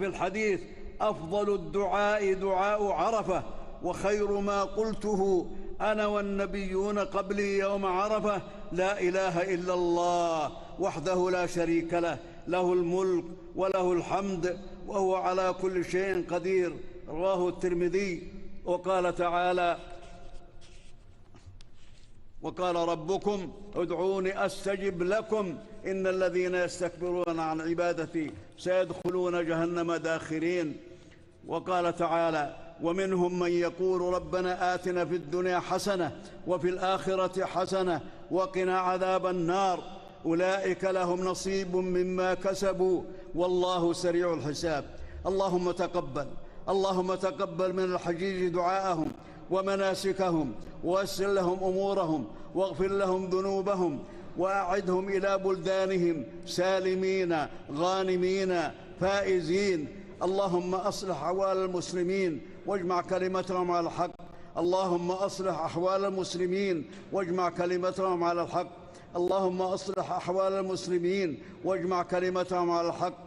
الحديث أفضل الدعاء دعاء عرفة، وخير ما قلته أنا والنبيون قبلي يوم عرفة: لا إله إلا الله وحده لا شريك له، له الملك وله الحمد وهو على كل شيء قدير. رواه الترمذي. وقال تعالى: وقال ربكم ادعوني أستجب لكم إن الذين يستكبرون عن عبادتي سيدخلون جهنم داخرين. وقال تعالى: ومنهم من يقول ربنا آتنا في الدنيا حسنة وفي الآخرة حسنة وقنا عذاب النار، أولئك لهم نصيب مما كسبوا والله سريع الحساب. اللهم تقبل من الحجيج دعاءهم ومناسكهم، ويسر لهم أمورهم، واغفر لهم ذنوبهم، وأعدهم إلى بلدانهم سالمين غانمين فائزين. اللهم أصلح أحوال المسلمين واجمع كلمتهم على الحق. اللهم أصلح أحوال المسلمين واجمع كلمتهم على الحق. اللهم أصلح أحوال المسلمين واجمع كلمتهم على الحق،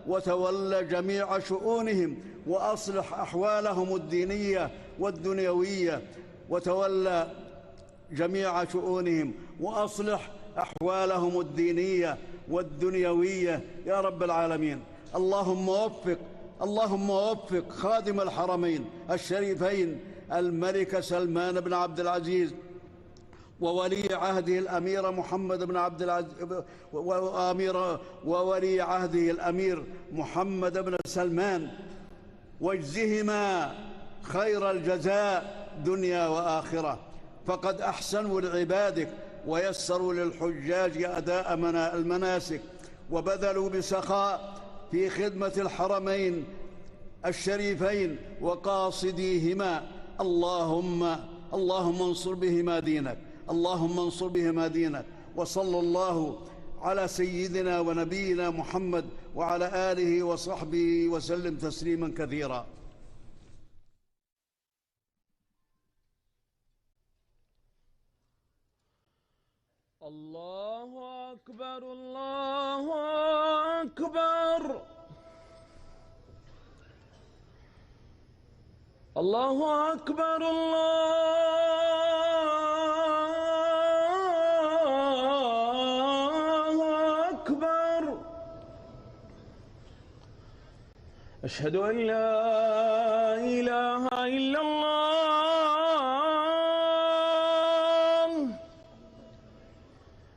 وتولى جميع شؤونهم، وأصلح أحوالهم الدينية والدنيوية، وتولى جميع شؤونهم وأصلح أحوالهم الدينية والدنيوية يا رب العالمين. اللهم وفق خادم الحرمين الشريفين الملك سلمان بن عبد العزيز وولي عهده الأمير محمد بن عبد العزيز وولي عهده الأمير محمد بن سلمان، واجزهما خير الجزاء دنيا وآخرة، فقد أحسنوا لعبادك ويسروا للحجاج أداء المناسك، وبذلوا بسخاء في خدمة الحرمين الشريفين وقاصديهما. اللهم انصر بهما دينك، اللهم انصر بهما دينك. وصلى الله على سيدنا ونبينا محمد وعلى آله وصحبه وسلم تسليما كثيرا. الله أكبر، الله أكبر، الله أكبر، الله أكبر. أشهد أن لا إله إلا الله،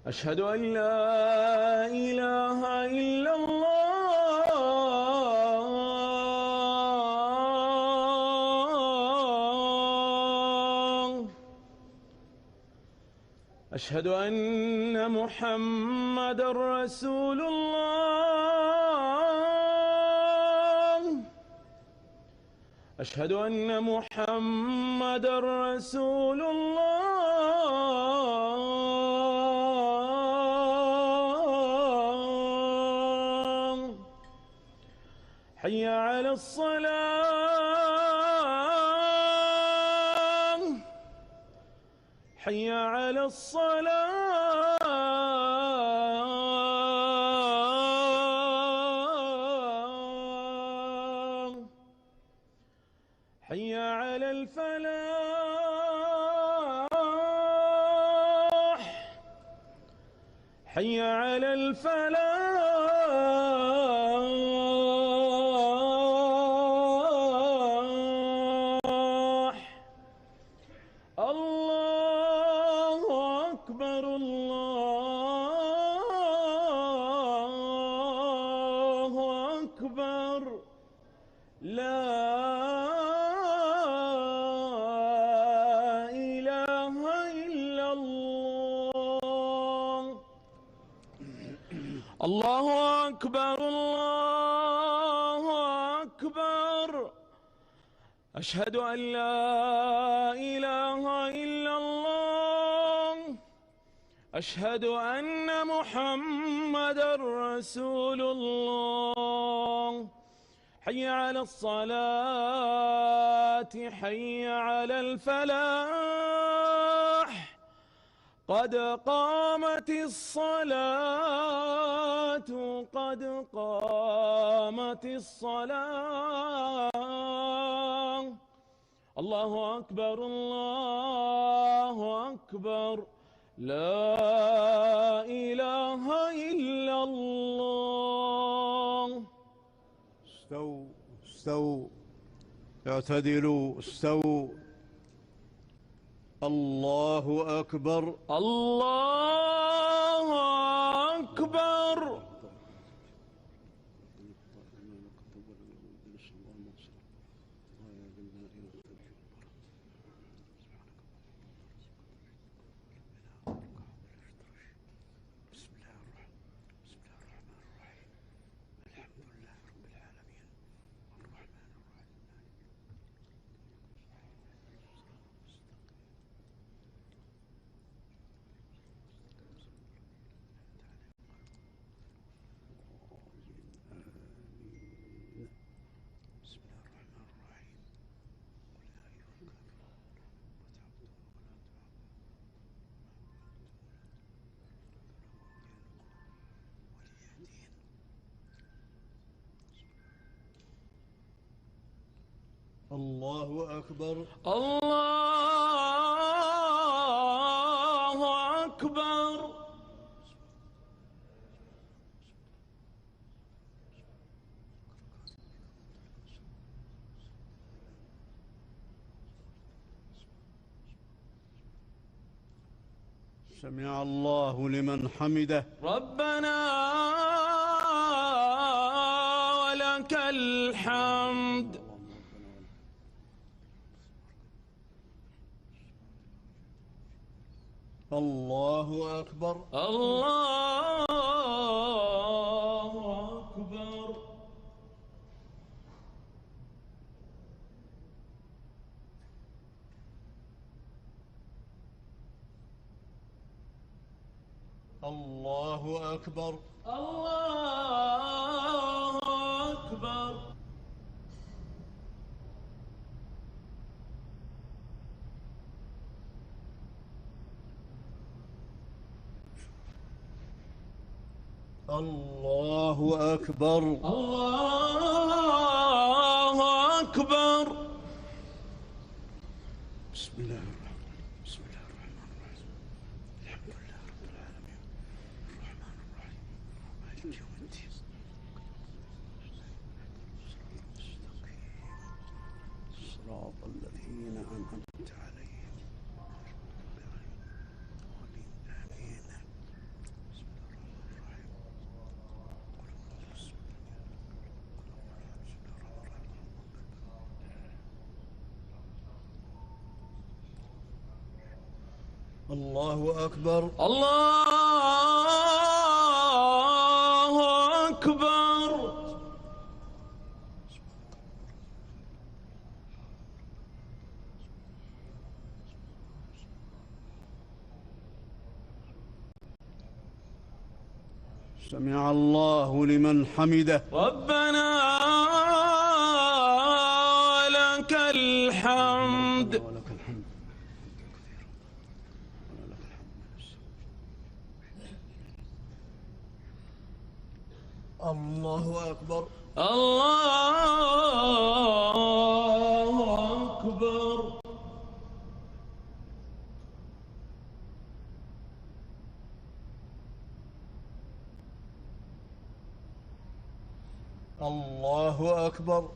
أشهد أن لا إله إلا الله، أشهد أن محمد رسول الله، أشهد أن محمد رسول الله. حي على الصلاة، حي على الصلاة، حي على الفلاح، حي على الفلاح. الله أكبر، الله أكبر، لا إله إلا الله. الله أكبر، الله أكبر. أشهد أن لا إله إلا الله، أشهد أن محمدًا رسول الله. حي على الصلاة، حي على الفلاح، قد قامت الصلاة، قد قامت الصلاة. الله أكبر، الله أكبر، لا إله إلا الله. استووا استووا، اعتدلوا، استووا. الله أكبر، الله أكبر. الله أكبر. الله أكبر. سمع الله لمن حمده. ربنا ولك الحمد. الله أكبر. الله أكبر. الله أكبر. الله أكبر. الله أكبر. الله أكبر. بسم الله الرحمن الرحيم. بسم الله الرحمن الرحيم. الحمد لله رب العالمين الرحمن الرحيم مالك يوم الدين صراط الذين أنعمت عليهم آمين. بسم الله الرحمن الرحيم. الله أكبر. الله أكبر. سمع الله لمن حمده. ربنا ولك الحمد. ولك الحمد ولك الحمد. الله أكبر. الله أكبر. الله أكبر.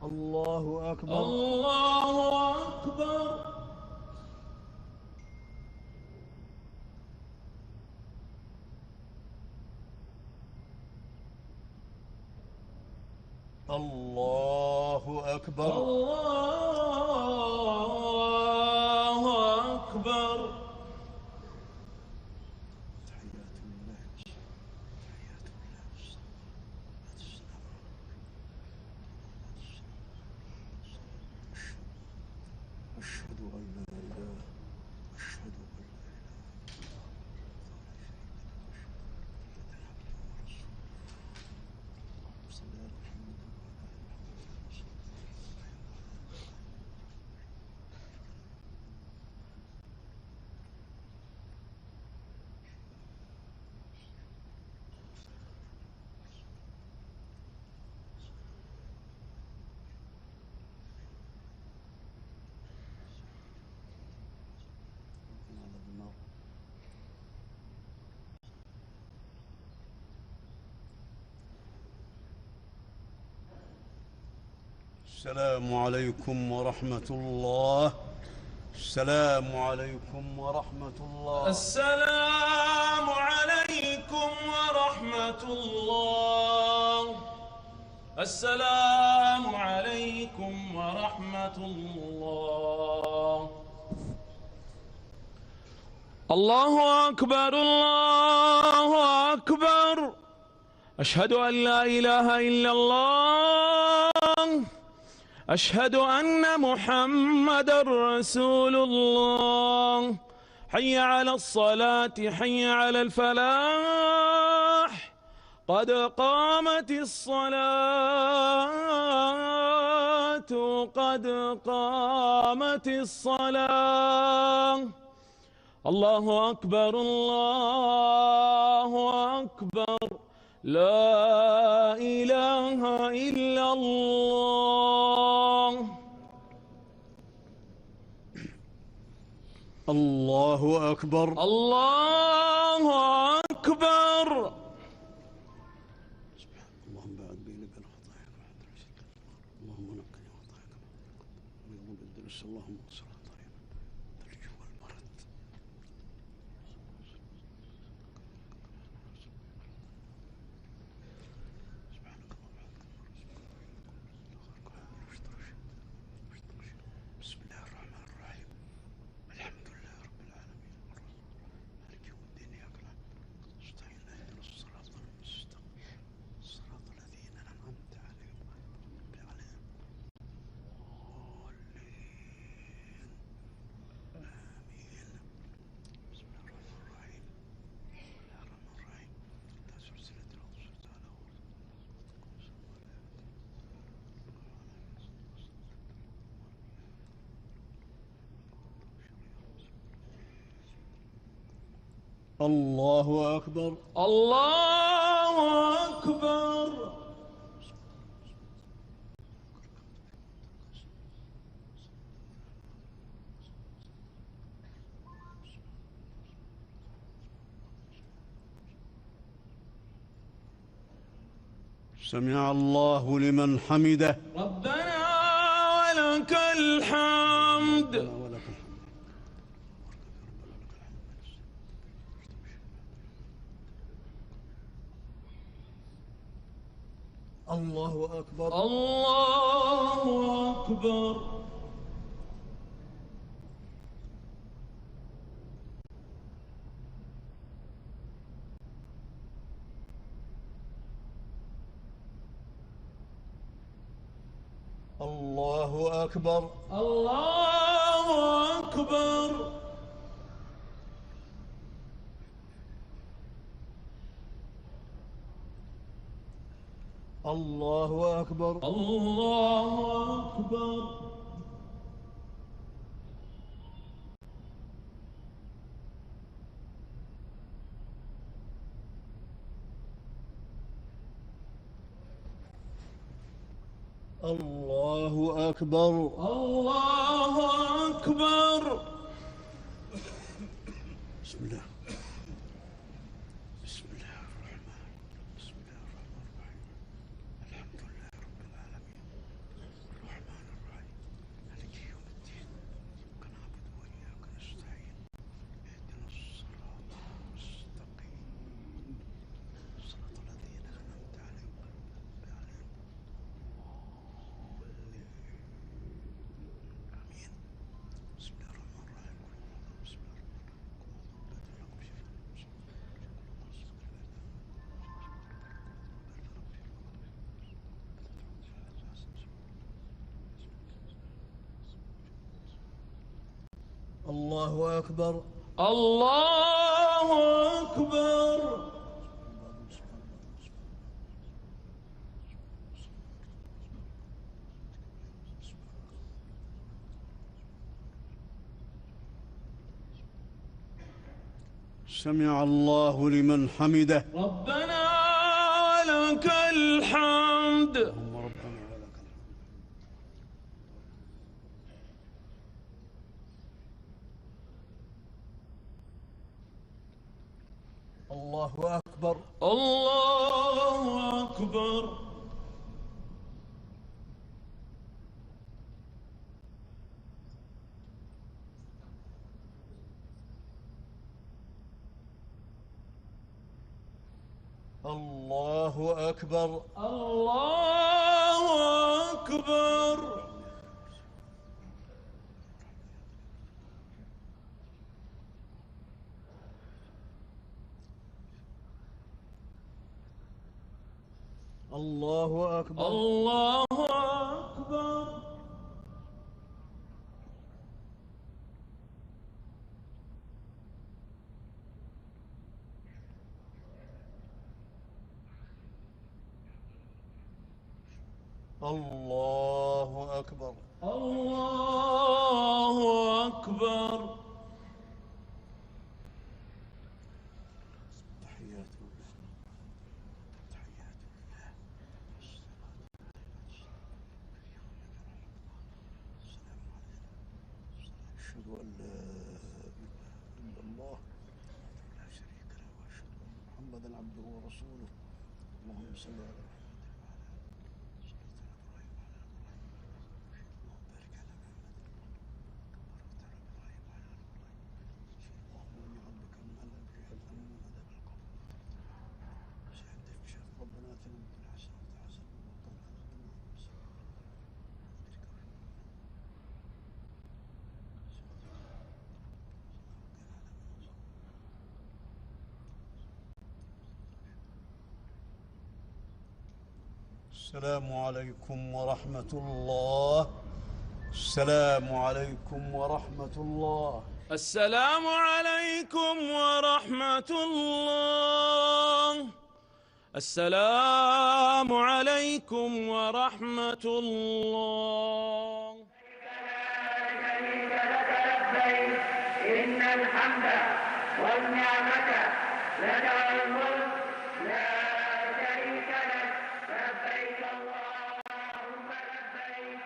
الله أكبر. الله أكبر. الله أكبر. الله أكبر. الله أكبر. تحيات الله تحيات الله أشهد أن لا إله أشهد أن لا السلام عليكم ورحمة الله. السلام عليكم ورحمة الله. السلام عليكم ورحمة الله. السلام عليكم ورحمة الله. الله أكبر. الله أكبر. أشهد أن لا إله إلا الله. أشهد أن محمدًا رسول الله. حي على الصلاة حي على الفلاح قد قامت الصلاة قد قامت الصلاة. الله أكبر الله أكبر، لا إله إلا الله. الله أكبر الله أكبر. اللهم بعد بيني وبين خطاياك اللهم نقني خطاياك ويغضب الدرس اللهم اغسل خطايانا الثلج والبرد. سبحانك اللهم بسم الله الرحمن الرحيم الحمد لله رب العالمين مالك يوم الدين إياك نعبد نستعين اهدنا الصراط المستقيم صراط الذين أنعمت عليهم غير المغضوب عليهم ضالين آمين. بسم الله الرحمن الرحيم لا سلسلة الأرض سلسلة الله أكبر الله أكبر. سمع الله لمن حمده. ربنا ولك الحمد. ولك الحمد. الله أكبر الله أكبر. الله أكبر الله أكبر. الله أكبر الله أكبر. الله أكبر الله أكبر. بسم الله بسم الله الرحمن الرحيم الحمد لله رب العالمين الرحمن الرحيم مالك يوم الدين إياك نعبد وإياك نستعين اهدنا الصراط المستقيم صراط الذين أنعمت عليهم غير المغضوب عليهم آمين. بسم الله الرحمن الرحيم بسم الله الله أكبر الله أكبر. سمع الله لمن حمده. ربنا ولك الحمد. اللهم ربنا ولك الحمد. الله أكبر الله أكبر. الله أكبر الله أكبر. الله أكبر الله أكبر. الله الله أكبر. الله أكبر. أشهد أن لا إله إلا الله لا شريك له وأشهد أن محمدا عبده ورسوله. اللهم صل على محمد السلام عليكم ورحمة الله. السلام عليكم ورحمة الله. السلام عليكم ورحمة الله. السلام عليكم ورحمة الله. شريك لك لبيك إن الحمد والنعمة لك والملك لا شريك لك لبيك اللهم لبيك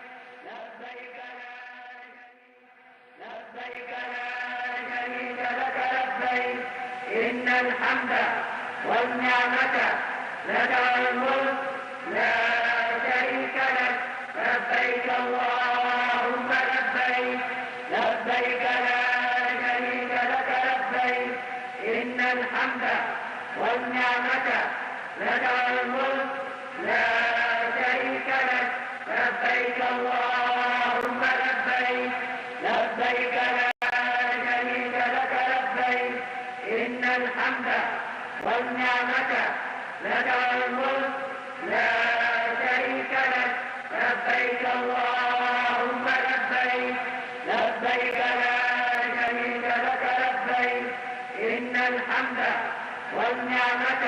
لبيك لا شريك لك لبيك إن الحمد والنعمة لك والملك لا شريك لك لبيك اللهم لبيك لبيك لا شريك لك لبيك إن الحمد والنعمة لك والملك لا شريك لك لبيك اللهم لبيك لبيك لا شريك لك لبيك إن الحمد والنعمة لك والملك لا شريك لك لبيك اللهم لبيك لبيك لا شريك لك لبيك إن الحمد والنعمة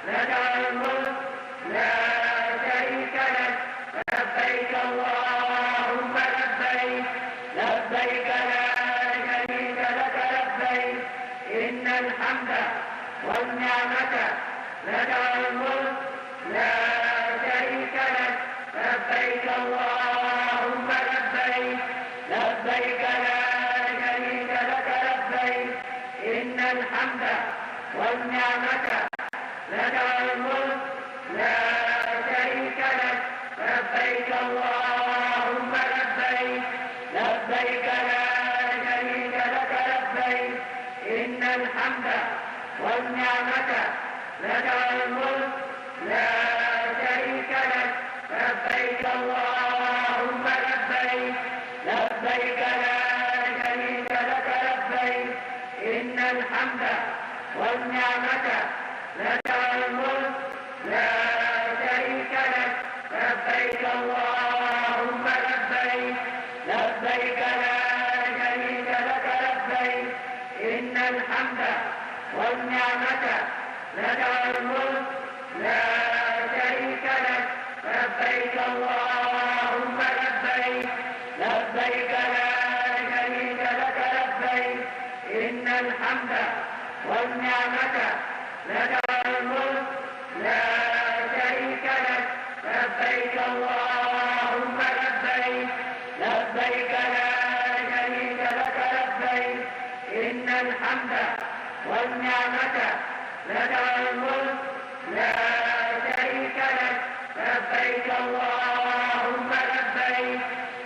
لك والملك لا شريك لك لبيك اللهم لبيك لبيك لا شريك لك لبيك إن الحمد والنعمة لك والملك لا شريك لك لبيك اللهم لبيك لبيك لا شريك لك لبيك إن الحمد والنعمة لك والملك لا شريك لك لبيك اللهم لبيك لبيك لا شريك لك لبيك إن الحمد والنعمة لك والملك لا شريك لك لبيك اللهم لبيك لبيك لا شريك لك لبيك إن الحمد والنعمة لك والملك لا شريك لك لبيك اللهم لبيك لبيك لا شريك لك لبيك إن الحمد والنعمة لك والملك لا شريك لك لبيك اللهم لبيك لبيك لا شريك لك لبيك إن الحمد والنعمة لك والملك لا شريك لك لبيك اللهم لبيك لبيك لا شريك لك لبيك إن الحمد والنعمة لك والملك لا شريك لك لبيك اللهم لبيك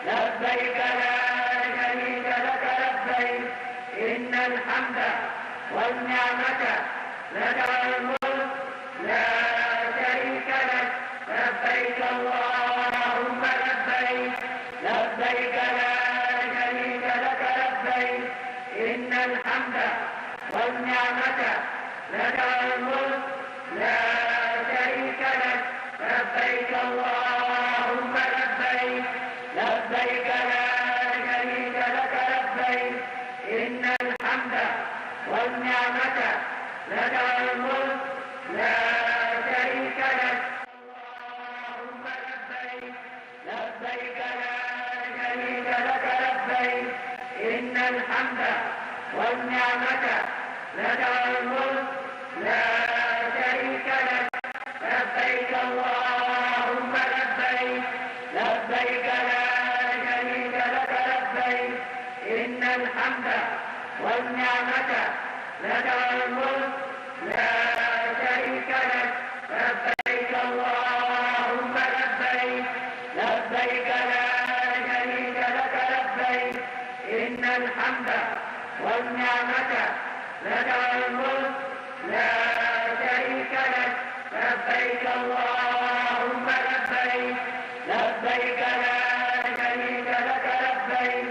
لبيك لا شريك لك لبيك إن الحمد والنعمة لك والملك لا شريك لك لبيك اللهم لبيك لبيك لا شريك لك لبيك إن الحمد والنعمة لك والملك لا شريك لك لبيك اللهم لبيك لبيك لا شريك لك لبيك إن الحمد والنعمة لك والملك لا شريك لك اللهم لبيك لبيك الحمد والنعمة لك والملك لا شريك لك لبيك اللهم لبيك لبيك لا شريك لك لبيك إن الحمد والنعمة لك والملك لا شريك لك لبيك اللهم لبيك لبيك لا شريك لك لبيك إن الحمد والنعمة لك والملك لا شريك لك لبيك اللهم لبيك لبيك لا شريك لك لبيك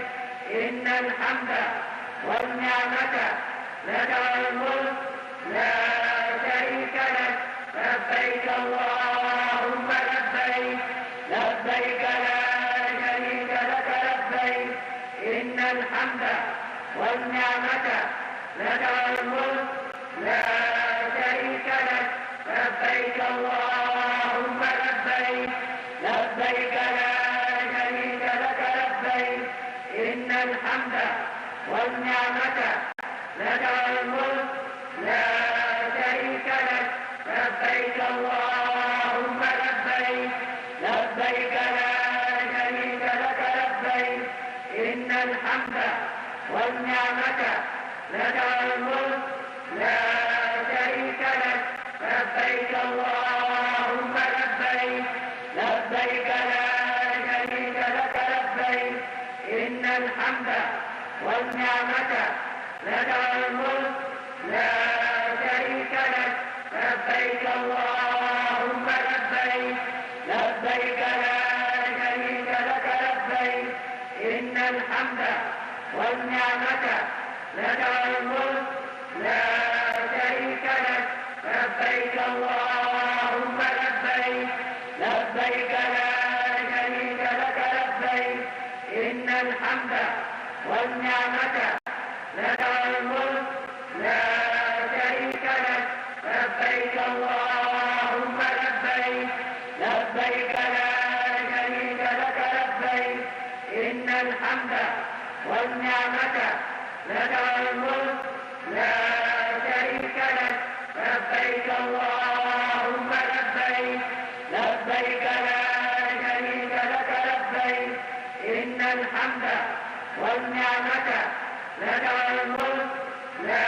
إن الحمد والنعمة لك والملك لا شريك لك لبيك اللهم لبيك لبيك لا شريك لك لبيك إن الحمد والنعمة لك والملك لا شريك لك لبيك اللهم لبيك لبيك لا شريك لك لبيك إن الحمد والنعمة لك والملك لا شريك لك لبيك اللهم لبيك لبيك لا شريك لك لبيك إن الحمد والنعمة لك والملك لا شريك لك لبيك اللهم لبيك لبيك لا شريك لك لبيك إن الحمد والنعمة لك والملك لا شريك لك لبيك اللهم لبيك لبيك لا شريك لك لبيك إن الحمد والنعمة لك والملك لا شريك لك لبيك اللهم لبيك لبيك لا شريك لك لبيك إن الحمد والنعمة لك والملك لا شريك لك لبيك اللهم لبيك لبيك لا شريك لك لبيك إن الحمد والنعمة لك والملك لا شريك لك لبيك اللهم لبيك لبيك لا شريك لك لبيك إن الحمد والنعمة لك والملك لا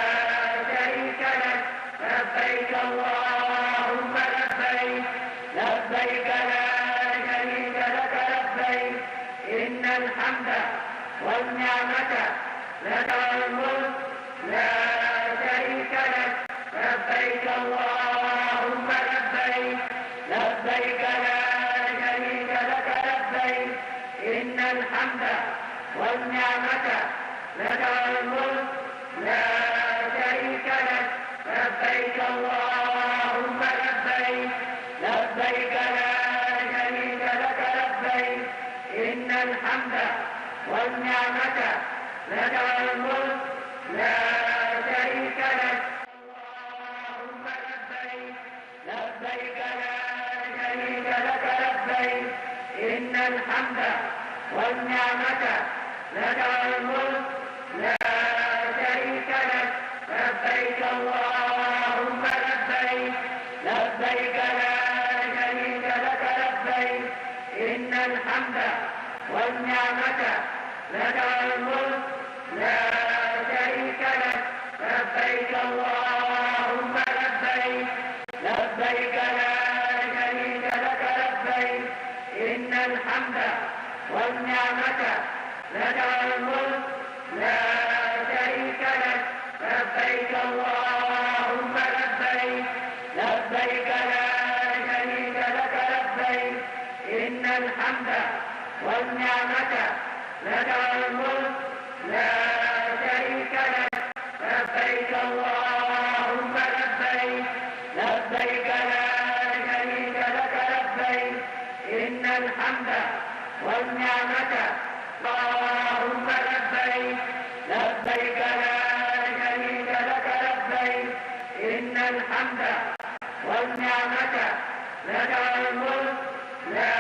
شريك لك لبيك اللهم لبيك لبيك لا شريك لك لبيك إن الحمد والنعمة لك والملك لا شريك لك لبيك اللهم لبيك لبيك لا شريك لك لبيك إن الحمد والنعمة لك والملك لا شريك لك لبيك اللهم لبيك لبيك لا شريك لك لبيك إن الحمد والنعمة لك والملك لا شريك لك اللهم لبيك لبيك لا شريك لك لبيك إن الحمد والنعمة لك والملك لا شريك لك لبيك اللهم لبيك لبيك لا شريك لك لبيك إن الحمد والنعمة لك والملك لا شريك لك لبيك اللهم لبيك لبيك لا شريك لك لبيك إن الحمد والنعمة لك والملك لا شريك لك لبيك اللهم لبيك لبيك لا شريك لك لبيك إن الحمد والنعمة لك والملك لا شريك لك لبيك اللهم لبيك لبيك لا شريك لك لبيك إن الحمد والنعمة اللهم لبيك لبيك لا شريك لك لبيك إن الحمد والنعمة لك والملك لا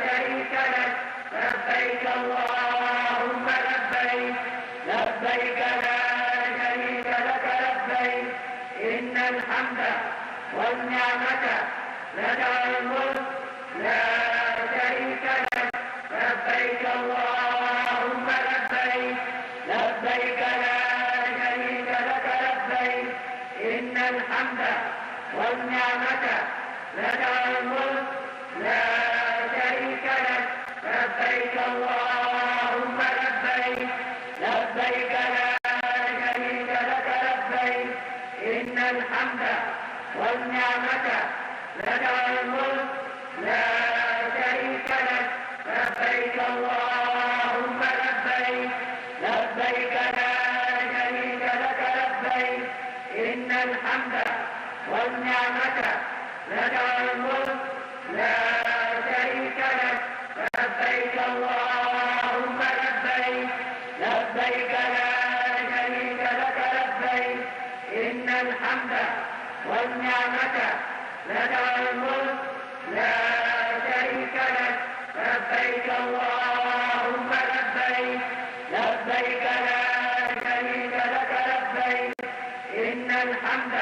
شريك لك لبيك اللهم لبيك لبيك لبيك لا شريك لك لبيك إن الحمد والنعمة لك والملك لا شريك لك لبيك اللهم لبيك لبيك لا شريك لك لبيك إن الحمد والنعمة لك والملك لا شريك لك لبيك اللهم لبيك لبيك لا شريك لك لبيك إن الحمد والنعمة لك والملك لا شريك لك لبيك اللهم لبيك لبيك لا شريك لك لبيك إن الحمد والنعمة لك والملك لا شريك لك لبيك اللهم لبيك لبيك لا شريك لك لبيك إن الحمد والنعمة لك والملك لا شريك لك لبيك اللهم لبيك لبيك لا شريك لك لبيك إن الحمد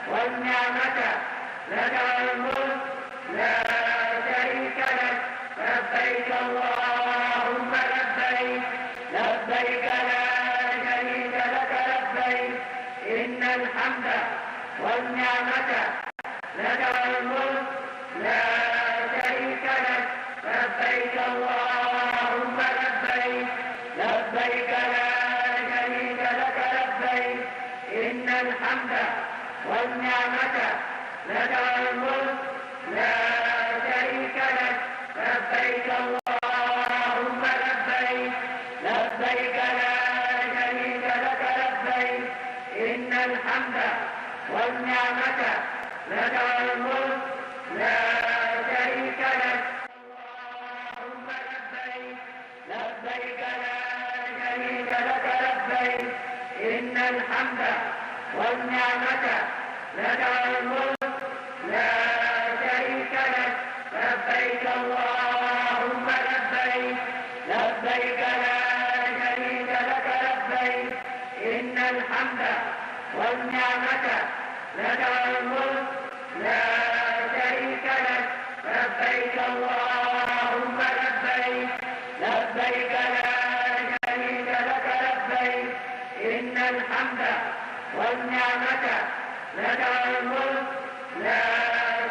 والنعمة لك والملك لا شريك لك لبيك اللهم لبيك لبيك لا شريك لك لبيك إن الحمد والنعمة لك والملك لا شريك لك لبيك اللهم لبيك لبيك لا شريك لك لبيك إن الحمد والنعمة لك والملك لا شريك لك لبيك اللهم لبيك لبيك لا شريك لك لبيك إن الحمد والنعمة لك والملك لا شريك لك اللهم لبيك لبيك لا شريك لك لبيك إن الحمد والنعمة لك والملك لا شريك لك لبيك اللهم لبيك لبيك لا شريك لك لبيك إن الحمد والنعمة لك والملك لا شريك لك لبيك اللهم لبيك لبيك لا شريك لك لبيك إن الحمد والنعمة لك والملك لا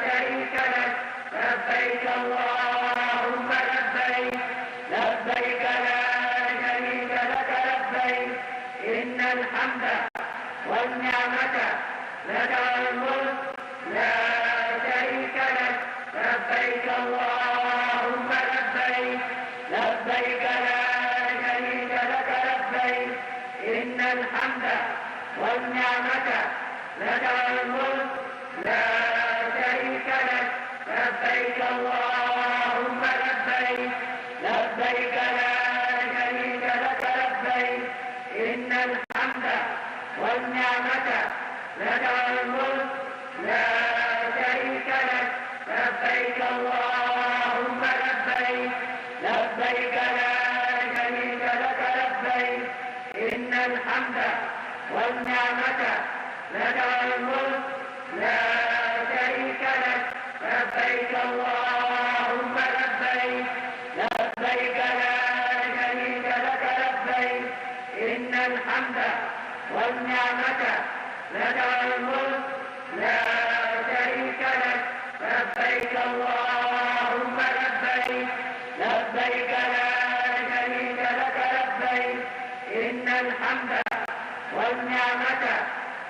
شريك لك لبيك اللهم لبيك لبيك لا شريك لك لبيك إن الحمد والنعمة لك والملك لا شريك لك لبيك اللهم لبيك لبيك لا شريك لك لبيك إن الحمد والنعمة لك والملك لا شريك لك لبيك اللهم لبيك لبيك لا شريك لك لبيك إن الحمد والنعمة لك والملك لا شريك لك لبيك اللهم لبيك لبيك لا شريك لك لبيك إن الحمد والنعمة لك والملك لا شريك لك لبيك اللهم لبيك لبيك لا شريك لك لبيك إن الحمد والنعمة لك والملك لا شريك لك لبيك اللهم لبيك لبيك لا شريك لك لبيك إن الحمد والنعمة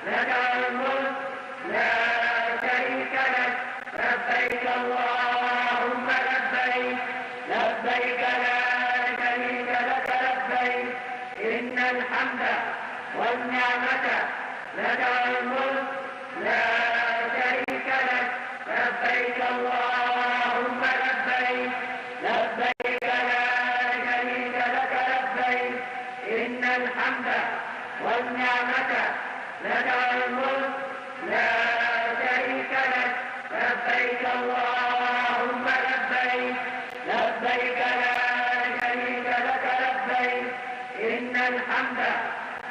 لك والملك لا شريك لك لبيك اللهم لبيك لبيك لا شريك لك لبيك إن الحمد والنعمة لك والملك لا شريك لك لبيك اللهم لبيك لبيك لا شريك لك لبيك إن الحمد والنعمة لك والملك لا شريك لك لبيك اللهم لبيك لبيك لا شريك لك لبيك إن الحمد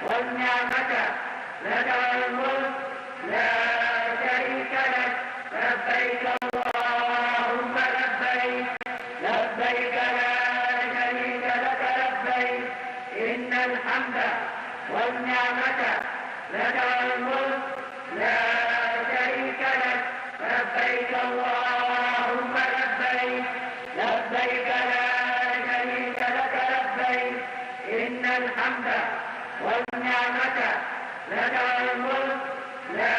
والنعمة لك والملك لا شريك لك لبيك اللهم لبيك لبيك لا شريك لك لبيك إن الحمد والنعمة لك والملك لا شريك لك لبيك اللهم لبيك لبيك لا شريك لك لبيك إن الحمد والنعمة لك والملك لا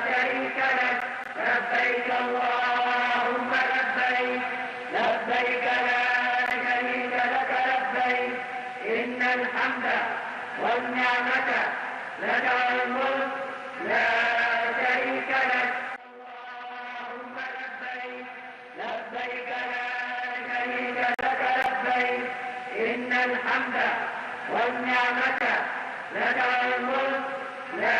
شريك لك لبيك اللهم لبيك لبيك لا شريك لك لبيك إن الحمد والنعمة لك والملك لا شريك لك اللهم لبيك لبيك لا شريك لك لبيك إن الحمد والنعمة لك والملك لا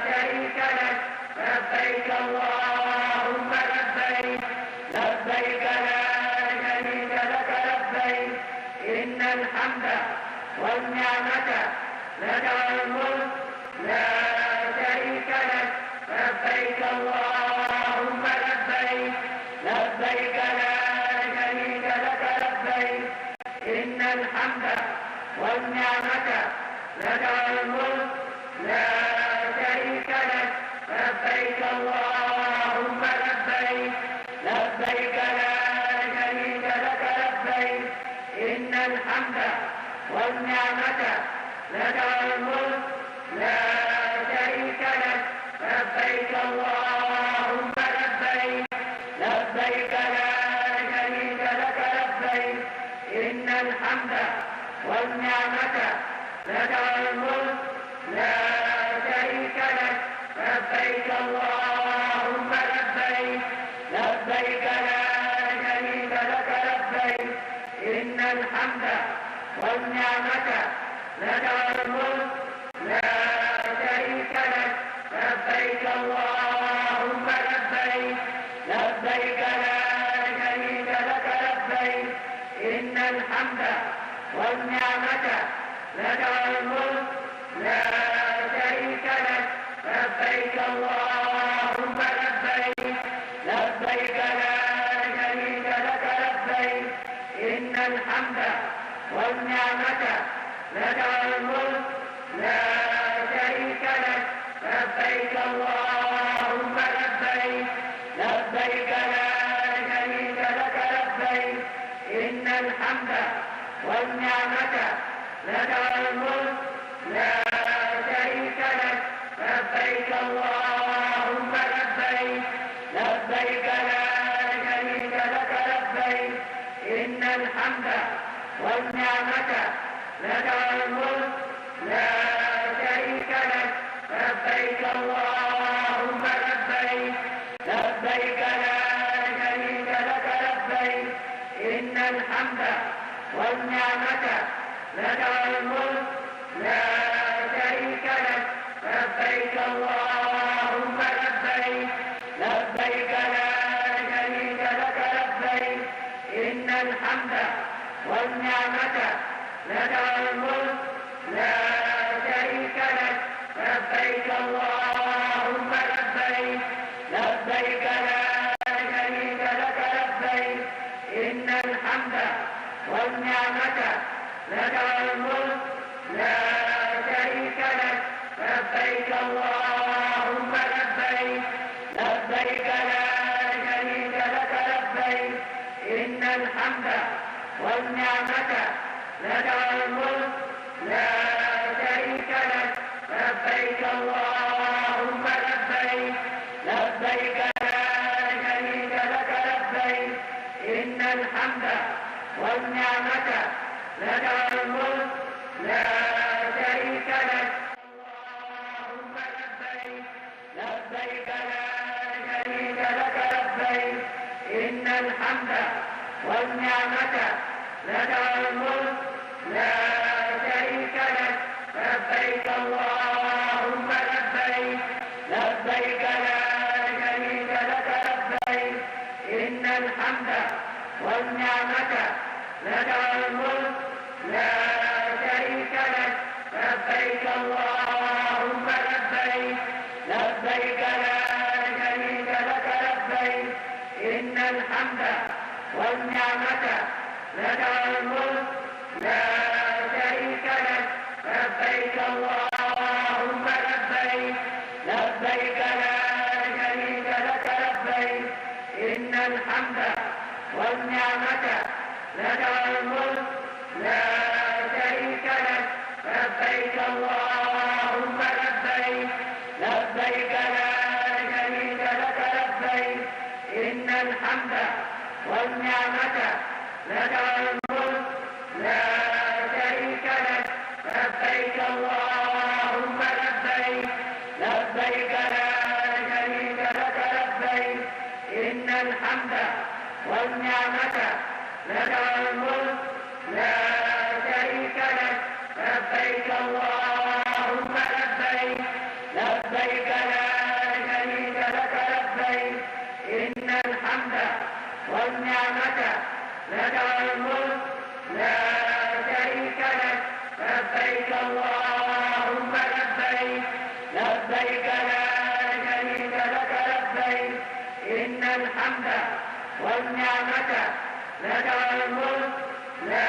شريك لك لبيك اللهم لبيك لبيك لا شريك لك لبيك إن الحمد والنعمة لك والملك لا شريك لك لبيك اللهم لبيك لبيك لا شريك لك لبيك إن الحمد والنعمة لك والملك لا شريك لك لبيك اللهم لبيك لبيك لا شريك لك لبيك إن الحمد والنعمة لك والملك لا شريك لك لبيك اللهم لبيك لبيك لا شريك لك لبيك إن الحمد والنعمة لك والملك لا شريك لك لبيك اللهم لبيك لبيك لا شريك لك لبيك إن الحمد والنعمة لك والملك لا شريك لك لبيك اللهم لبيك لبيك لا شريك لك لبيك إن الحمد والنعمة لك والملك لا شريك لك لبيك اللهم لبيك لبيك لا شريك لك لبيك إن الحمد والنعمة لك والملك لا شريك لك لبيك اللهم لبيك لبيك لا شريك لك لبيك إن الحمد والنعمة لك والملك لا شريك لك لبيك اللهم لبيك لبيك لا شريك لك لبيك إن الحمد والنعمة لك والملك لا شريك لك لبيك اللهم لبيك لبيك لا شريك لك لبيك إن الحمد والنعمة لك والملك لا شريك لك لبيك اللهم لبيك لبيك لا شريك لك لبيك إن الحمد والنعمة لك والملك لا شريك لك لبيك اللهم لبيك لبيك لا شريك لك لبيك إن الحمد والنعمة لك والملك لا شريك لك لبيك اللهم لبيك لبيك لا شريك لك لبيك إن الحمد والنعمة لك والملك لا شريك لك لبيك اللهم لبيك لبيك لا شريك لك لبيك إن الحمد والنعمة لك والملك لا شريك لك اللهم لبيك لبيك لا شريك لك لبيك إن الحمد والنعمة لك والملك لا شريك لك لبيك اللهم لبيك لبيك لا شريك لك لبيك إن الحمد والنعمة لك والملك لا شريك لك لبيك اللهم لك الملك لا شريك لك لبيك اللهم لبيك لبيك لا شريك لك لبيك إن الحمد والنعمة لك الملك لا شريك لك لبيك اللهم لبيك لبيك لا شريك لك لبيك إن الحمد والنعمة لك الملك لا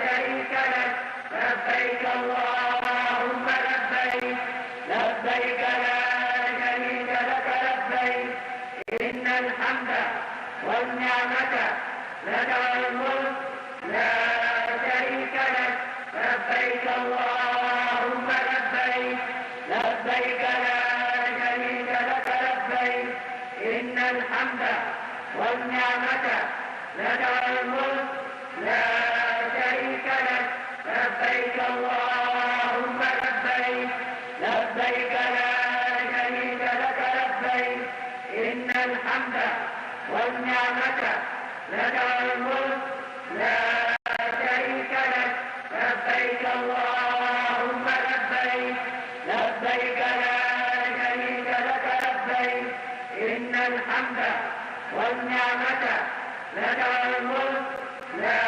شريك لك لبيك اللهم لبيك لبيك لا شريك لك لبيك إن الحمد والنعمة لك الملك لا شريك لك لبيك اللهم لبيك لبيك لا شريك لك لبيك إن الحمد والنعمة لك الملك لا شريك لك لبيك اللهم لبيك لبيك لا شريك لك لبيك إن الحمد والنعمة لك الملك لا شريك لك لبيك اللهم لبيك لبيك لا شريك لك لبيك إن الحمد والنعمة لك الملك لا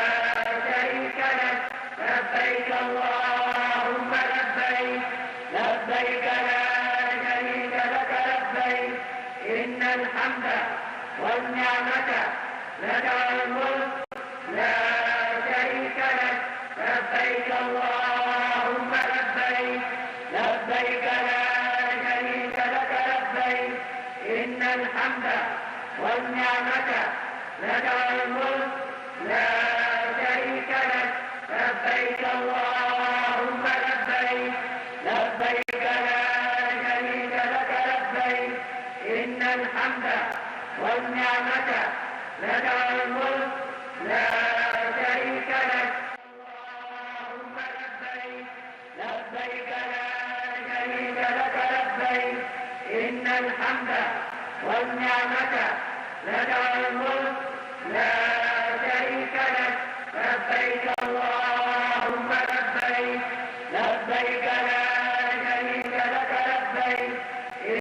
شريك لك لبيك اللهم لبيك لبيك لا شريك لك لبيك إن الحمد والنعمة لك الملك لا شريك لك لبيك اللهم لبيك لبيك لا شريك لك لبيك إن الحمد والنعمة لك الملك لا شريك لك لبيك اللهم لبيك لبيك لا شريك لك لبيك إن الحمد والنعمة لك الملك لا شريك لك اللهم لبيك لبيك لا شريك لك لبيك إن الحمد والنعمة لك الملك لا شريك لك لبيك الله